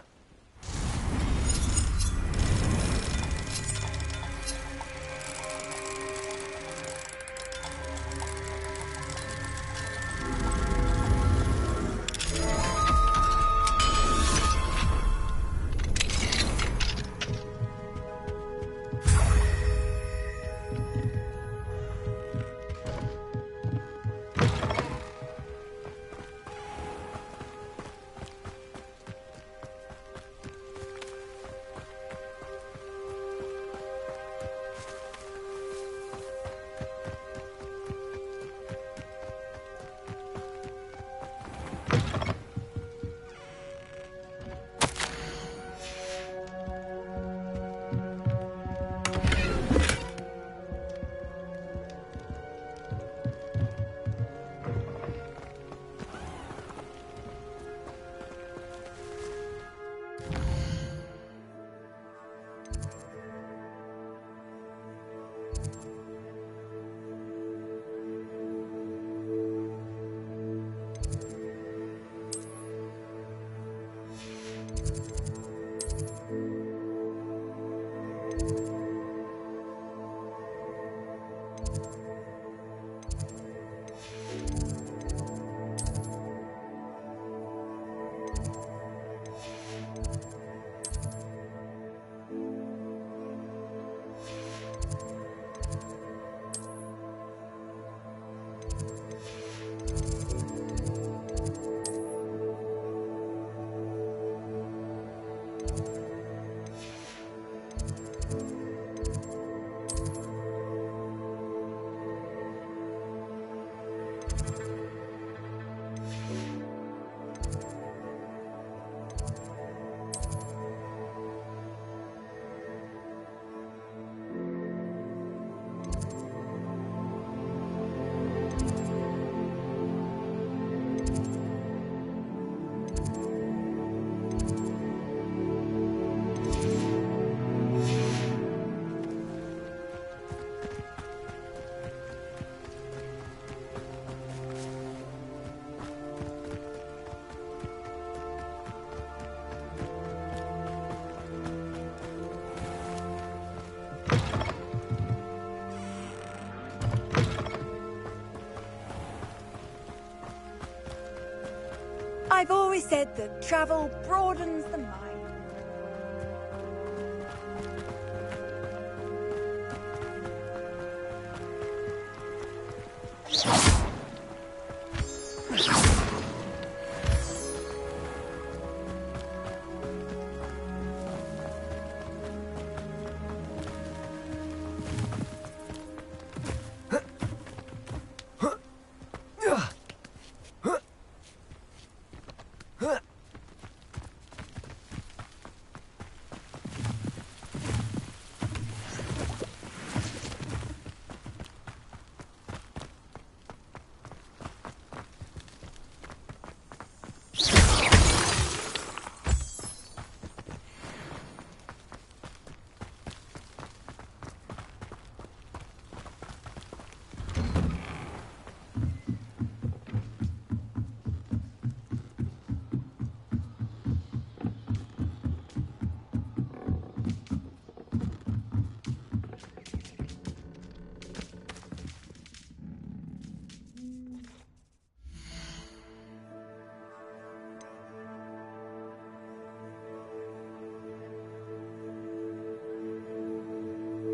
I've always said that travel broadens the mind. Hogwarts.